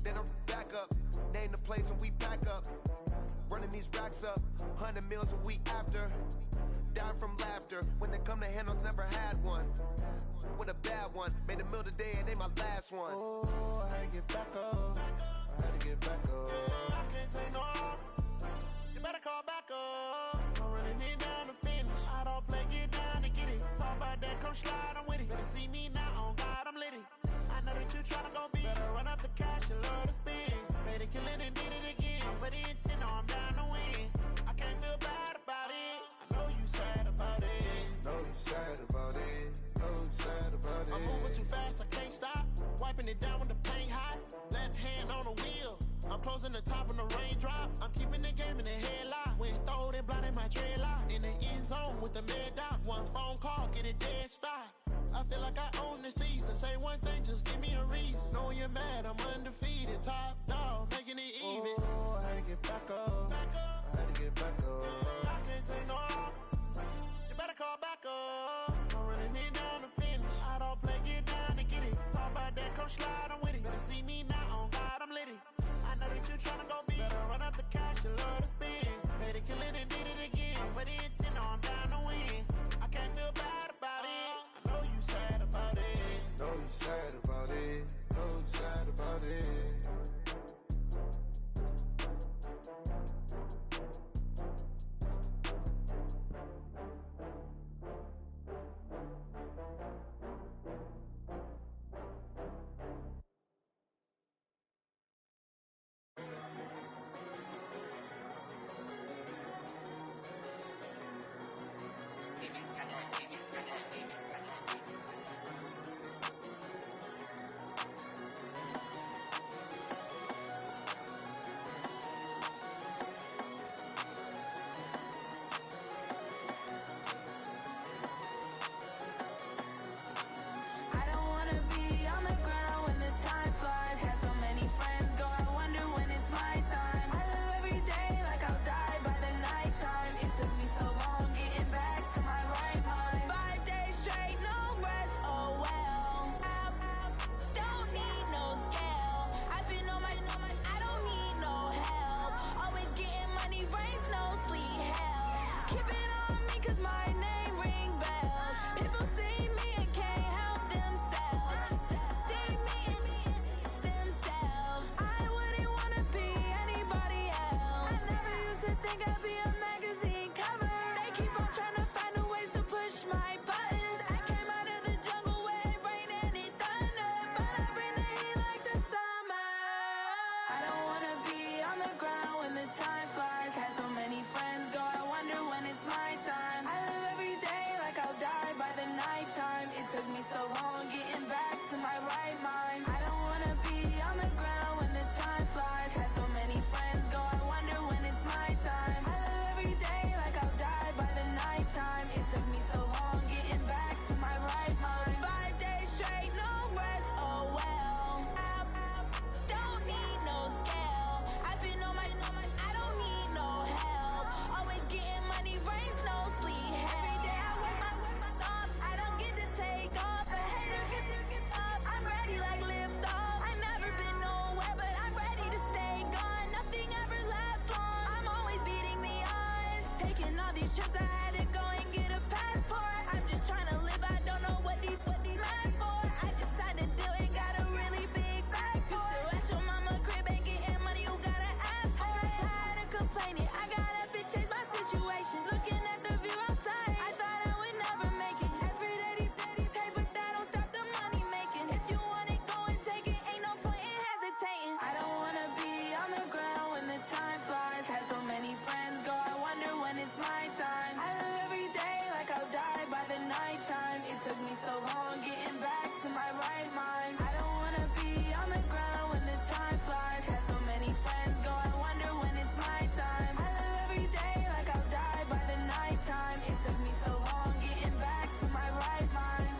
Then I'm back up. Name the place and we back up. Running these racks up. 100 meals a week after. Dying from laughter. When it come to handles, never had one. With a bad one. Made a meal today and they my last one. Oh, I had to get back up. I had to get back up. I can't take no loss. You better call back up. I'm running it down to finish. I don't play, get down and get it. Talk about that, come slide, I'm with it. Better see me now, on God, I'm lit it. I know that you tryna go big. Better run up the cash, you love to spend. Better kill it and did it again. But the intent, no, I'm down to win. I can't feel bad about it. I know you sad about it. Know you sad about it. Know you sad about it. I'm moving too fast, I can't stop. Wiping it down with the paint hot. Left hand on the wheel. I'm closing the top on the raindrop. I'm keeping the game in the headlock. When throwed and blinded my dreadlock. In the end zone with the mad dot. One phone call, get it dead stop. I feel like I own the season. Say one thing, just give me a reason. Knowing you're mad, I'm undefeated. Top dog, making it even. Oh, I had to get back up. I had to get back up. I can't take no loss. You better call back up. I'm running it down to finish. I don't play, get down and get it. Talk about that, come slide, I'm with it. Better see me now, on God, I'm lit it. I know that you tryna go big. Better run up the cash, you love to spend. cause my name ring bells. People see me and can't help themselves. See me and themselves. I wouldn't wanna be anybody else. I never used to think I'd be a magazine cover. They keep on trying to find new ways to push my buttons. I came out of the jungle where it rained and it thunder, but I bring the heat like the summer. I don't wanna be on the ground when the time flies. Had so many friends go, I wonder when it's my time. I live every day like I'll die by the nighttime. It took me so long getting back to my right mind. I don't wanna be on the ground when the time flies. Had so many friends go, I wonder when it's my time. I live every day like I'll die by the nighttime. It took me so long getting back to my right mind. 5 days straight, no rest, oh well. I don't need no scale. I've been on my, I don't need no help. Always getting money, rain, snow, sleet, every day I work my thumb. I don't get to take off, a hater get up. I'm ready like lift off. I never been nowhere, but I'm ready to stay gone. Nothing ever lasts long. I'm always beating the odds. Taking all these trips, I had to go and get a passport. I'm just trying to live, I don't know what the mad for. I just signed a deal and got a really big bag for it. Still at your mama crib and getting money, you gotta ask for it. Tired of complaining, I got up and changed my situation. Looking at the view outside, I thought I would never make it. Every day they take, but that don't stop the money making. If you want it, go and take it, ain't no point in hesitating. I don't wanna be on the ground when the time flies. Had so many friends go, I wonder when it's my time. I live every day like I'll die by the nighttime. It took me so long getting back to my right mind. I don't wanna be on the ground when the time flies. Had so many friends go, I wonder when it's my time. I live every day like I'll die by the nighttime. It took me so long getting back to my right mind.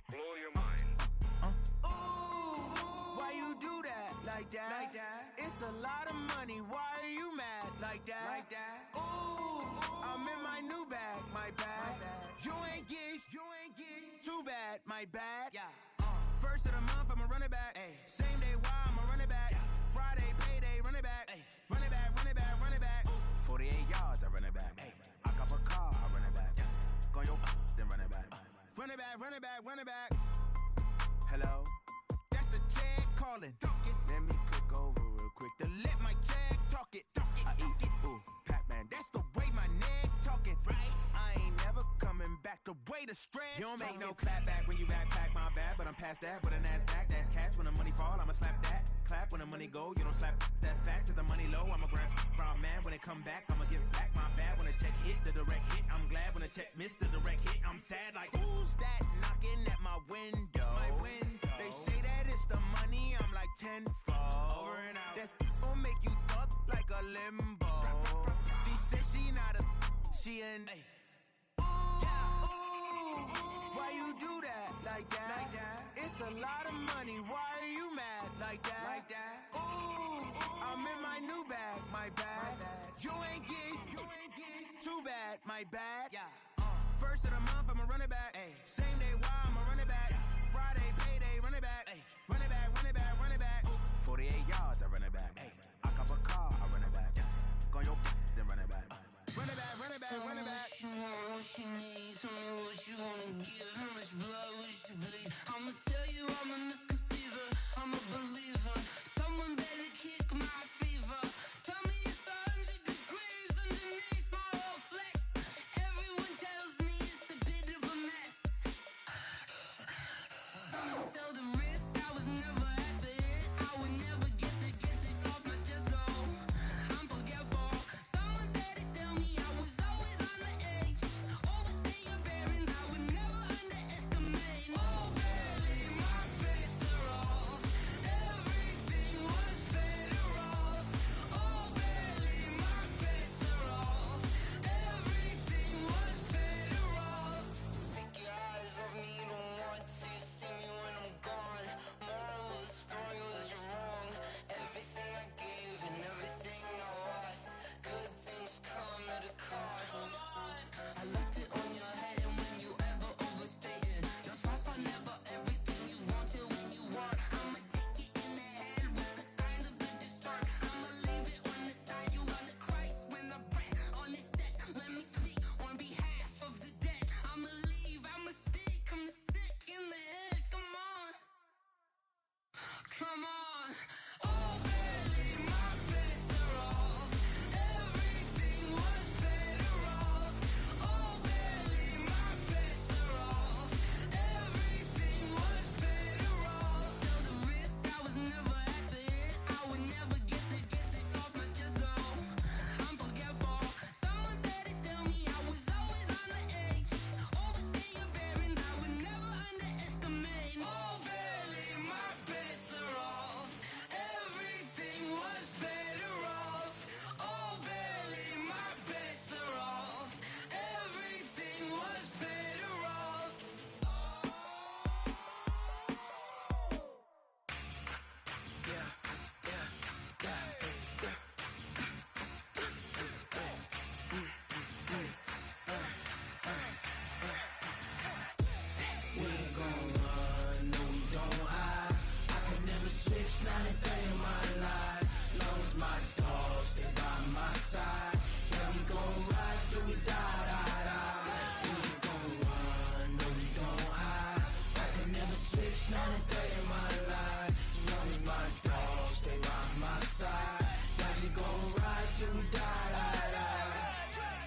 Blow your mind. Why you do that like that? Like that? It's a lot of money. Why are you mad like that? Like that? Ooh, I'm in my new bag, my bad. You ain't geese, too bad, my bad. Yeah. First of the month, I'ma run it back. Ay. Same day, why I'ma run it back? Yeah. Friday, payday, run it back. Ay. Run it back, run it back, run it back. 48 yards, I run it back. Ay. I cop a car, I run it back. Yeah. Go your then run it back. Run it back, run it back, run it back. Hello? That's the check calling. Let me click over real quick to let my check talk it. I eat it, ooh, Pac-Man. That's the way my neck talking. Right? I ain't never coming back the way the stress. You don't make no clap back when you backpack, my bad. But I'm past that with a NASDAQ. That's cash when the money fall, I'ma slap that. Clap when the money go, you don't slap. That's facts. If the money low, I'ma grab brown man. When it come back, I'ma give back my bad. When the check hit, the direct hit. I'm glad when the check missed the direct hit. I'm sad like, who's that knocking at my window? My window. They say that it's the money, I'm like tenfold. Over and out. That's gon' make you up like a limbo. She said she not a, she an. Why you do that like that? Like that? It's a lot of money. Why are you mad like that? Like that? Ooh, I'm in my new bag, my bad. You ain't geek, too bad, my bad. Yeah. First of the month, I'ma run it back. Ay. Same day, why I'ma run it back? Yeah. Friday, payday, run it back. Ay. Run it back, run it back, run it back. 48 yards, I run it back. Ay. I cop a car, I run it back. Yeah. Go your then run it back. Run it back, run it back, run it back. What you want, what you need, tell me what you wanna give, how much blood would you bleed? I'ma tell you I'm a misconceiver, I'm a believer. Someone better kick my fever. Tell me it's 100 degrees underneath my whole flesh. Everyone tells me it's a bit of a mess. I'ma tell the wrist I was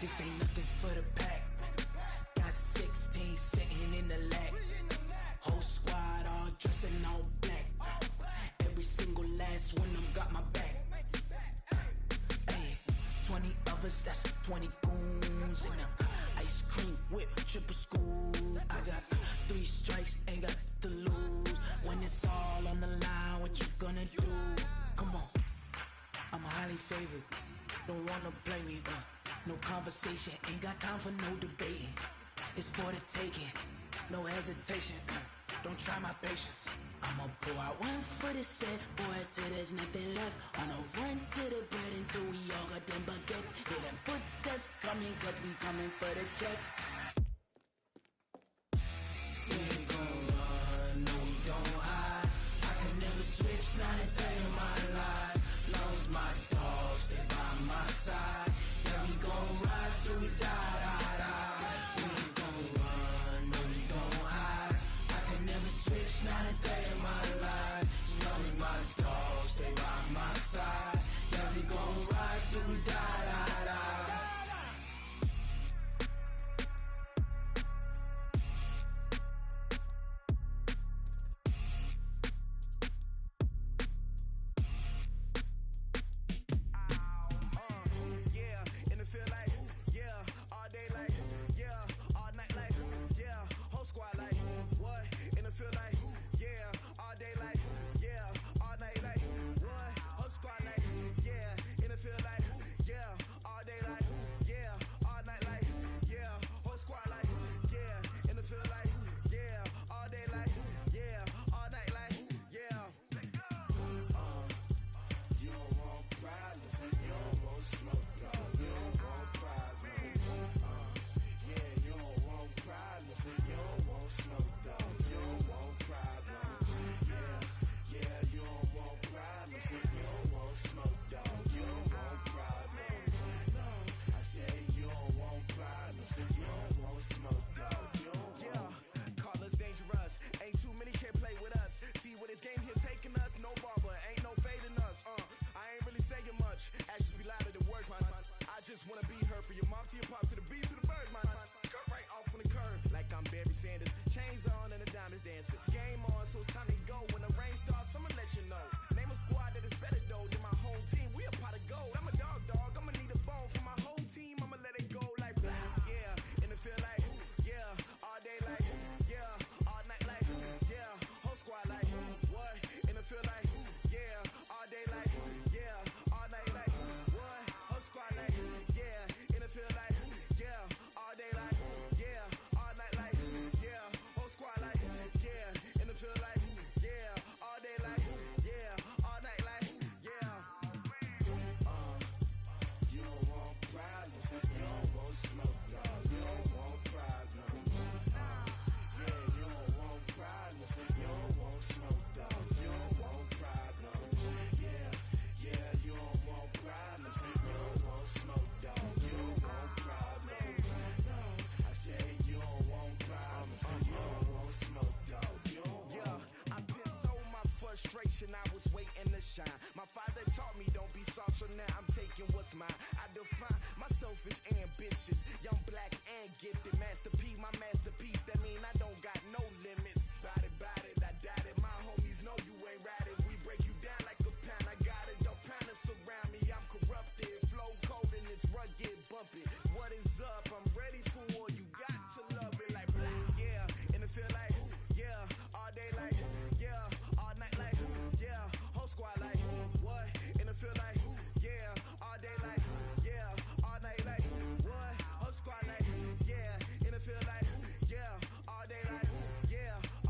This ain't nothing for the pack. Got 16 sitting in the lag. Whole squad all dressing all black. Every single last one of them got my back. Hey, 20 of us, that's 20 goons in them. Ice cream whip, triple school. I got 3 strikes, ain't got to lose. When it's all on the line, what you gonna do? Come on, I'm highly favored. Don't wanna play me, no conversation, ain't got time for no debating. It's for the taking, no hesitation. Don't try my patience. I'ma pour out one for the set, boy, till there's nothing left. On a run to the bread until we all got them baguettes. Hear them footsteps coming, cause we coming for the check. We ain't gon' run, no we don't hide. I could never switch, not a day in my life. Long as my dogs, they by my side. Yeah, we gon' ride till we die, die, die. We ain't gon' run, no we don't hide. I could never switch, not a day in my life. As long as my dogs, they by my side. Yeah, we gon' ride till we die, die, die. I was waiting to shine. My father taught me don't be soft, so now I'm taking what's mine. I define myself as ambitious, young, black, and gifted. Master P, my masterpiece. That mean I don't got no limits. Bout it, I doubt it. My homies know you ain't ratted. We break you down like a pound. I got it, don't pound us around me. I'm corrupted, flow cold and it's rugged, bumpy. What is up? I'm ready for war. You got to love it like black, yeah. And it feel like, yeah, all day like, yeah, all night like, yeah, whole squad like, what? And it feel like, yeah, all day like, yeah, all night like, what? Whole squad like, yeah, and it feel like, yeah, all day like, yeah,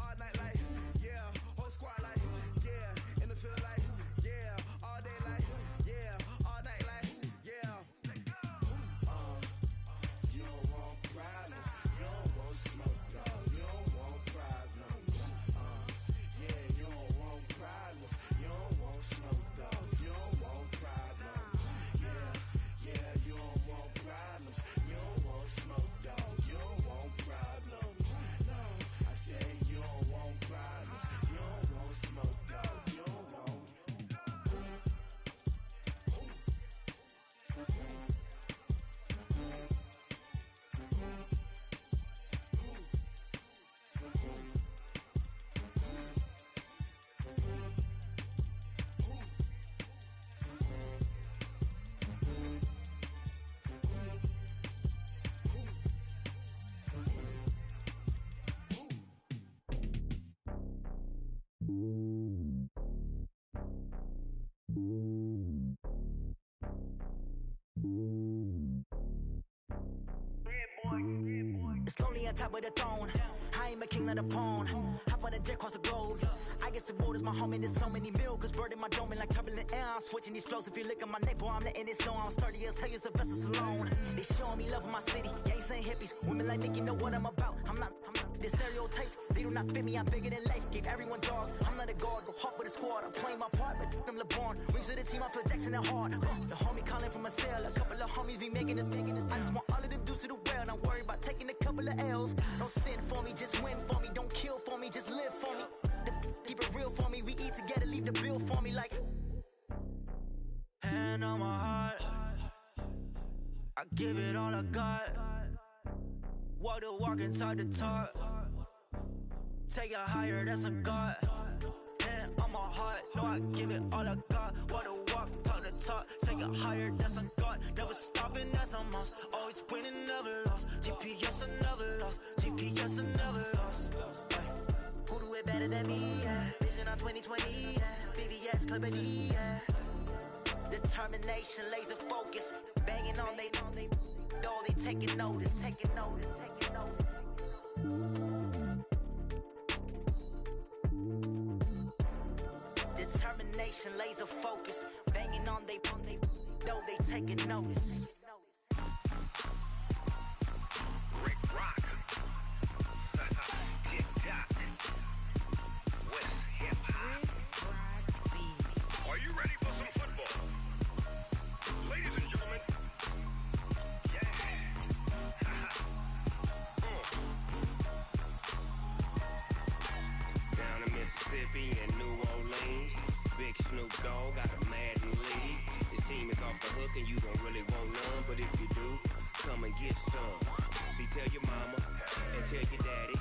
Lonely on top of the throne. I ain't a king, not a pawn. Hop on a jet across the globe. I guess the world is my home and there's so many milkers burning my dome like turbulent air. I'm switching these flows. If you look at my neck, boy, I'm letting it snow. I'm sturdy as hell, a vessel alone. They showing me love in my city. Gangs ain't hippies. Women like Nicki know what I'm about. I'm not the stereotypes. They do not fit me. I'm bigger than life. Gave everyone dogs. I'm not a guard. Go hard with a squad. I'm playing my part, but them LeBron. Rings to the team. I feel Jackson and hard. The homie calling from a cell. A couple of homies be making it. I just want all of them dudes to do well. Not worry about taking a couple of L's. Don't sin for me, just win for me. Don't kill for me, just live for me. Keep it real for me. We eat together, leave the bill for me like. Hand on my heart, I give it all I got. Walk the walk and talk the talk. Take it higher, that's a God. Hand on my heart, no, I give it all I got. Walk the walk, talk the talk. Take it higher, that's a God. Never stopping, that's a must. Always winning, never lost. GPS, I never lost. GPS, I never lost. Who do it better than me? Yeah. Vision on 2020. Yeah. VVS, Clippity. Yeah. Determination, laser focus. Banging on they know they taking notice. Taking notice. Taking notice. Determination, laser focus. Banging on they know they taking notice. Rick Rock. Tick-tock. West hip-hop. Are you ready for some football? Ladies and gentlemen. Yeah. Down in Mississippi and New Orleans, Big Snoop Dogg got a Madden league. His team is off the hook and you don't really want none, but if you do, come and get some. See, tell your mama and tell your daddy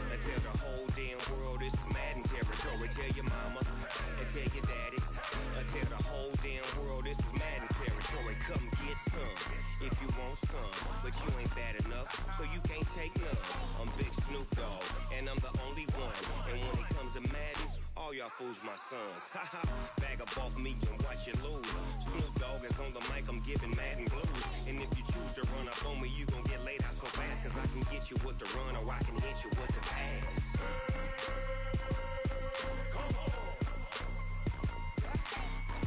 and tell the whole damn world this is Madden territory. Tell your mama and tell your daddy and tell the whole damn world this is Madden territory. Come get some if you want some, but you ain't bad enough, so you can't take none. I'm Big Snoop Dogg and I'm the only one, and when it comes to Madden, all y'all fools my sons. Haha, bag up off me and watch you lose. Snoop Dogg is on the mic, I'm giving Madden blues. And if you choose to run up on me, you gon' get laid out so fast, cause I can get you with the run or I can hit you with the pass.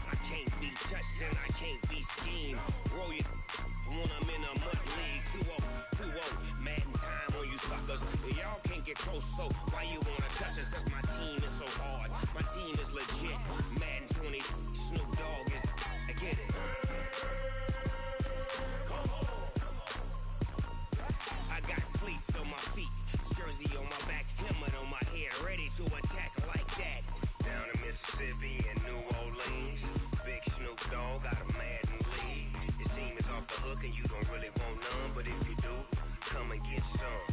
I can't be touched and I can't be schemed. Roll you when I'm in a mud league. 2-0, Madden time on you suckers. Y'all can't get close, so why you wanna touch us? Cause my team is so hard. My team is legit. Madden 20, Snoop Dogg is. I get it. I got cleats on my feet, jersey on my back, helmet on my head, ready to attack like that. Down in Mississippi and New Orleans, Big Snoop Dogg got a Madden league. His team is off the hook and you don't really want none, but if you do, come and get some.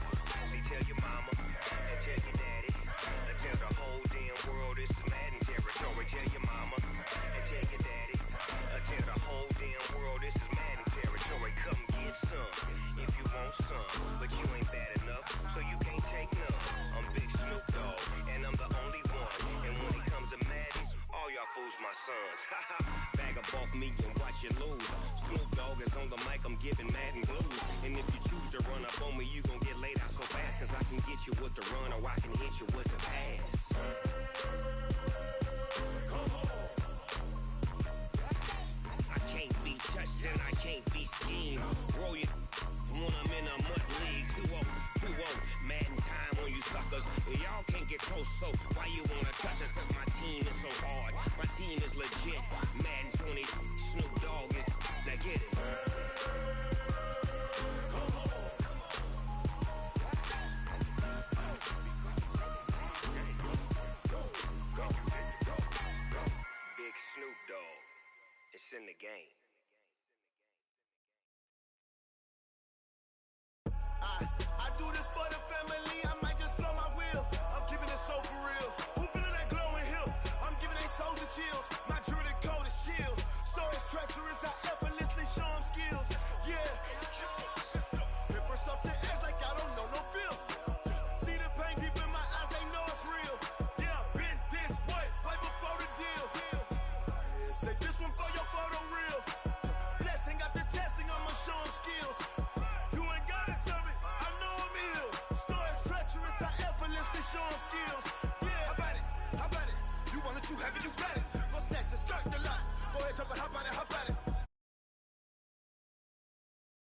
See, tell your mama and tell your daddy and tell the whole damn world this is Madden territory. Tell your mama and tell your daddy and tell the whole damn world this is Madden territory. Come get some if you want some, but you ain't bad enough, so you can't take none. I'm Big Snoop Dogg and I'm the only one, and when it comes to Madden, all y'all fools my sons. Bag up off me and watch you lose. Snoop Dogg is on the mic, I'm giving Madden blues. And if you choose to run up on me, you gon' get laid out so fast, cause I can get you with the run or I can hit you with the pass. I can't be touched and I can't be schemed. Roll you when I'm in a mud league. 2-0, Madden time on you suckers. Y'all can't get close, so why you wanna touch us? Cause my team is so hard. My team is legit. Madden 20, Snoop Dogg is. Now get it. Big Snoop Dogg, it's in the game. I do this for the family, I might just blow my wheel. I'm keeping it so for real. Who feeling that glowing hill? I'm giving they soldier chills. My jewelry code is chill. Stories treacherous, I effortlessly show them skills. Yeah. Paper stuff the edge like I don't know no bill. See the pain deep in my eyes, they know it's real. Yeah, been this way before the deal. Say this one for your photo real. Blessing after testing, I'ma show them skills. You ain't gotta tell me, I know I'm ill. some skills. Yeah, how about it? How about it? You want it, you have it, you got it. Go snatch the skirt, the lot. Go ahead, jump and hop on it, hop on it.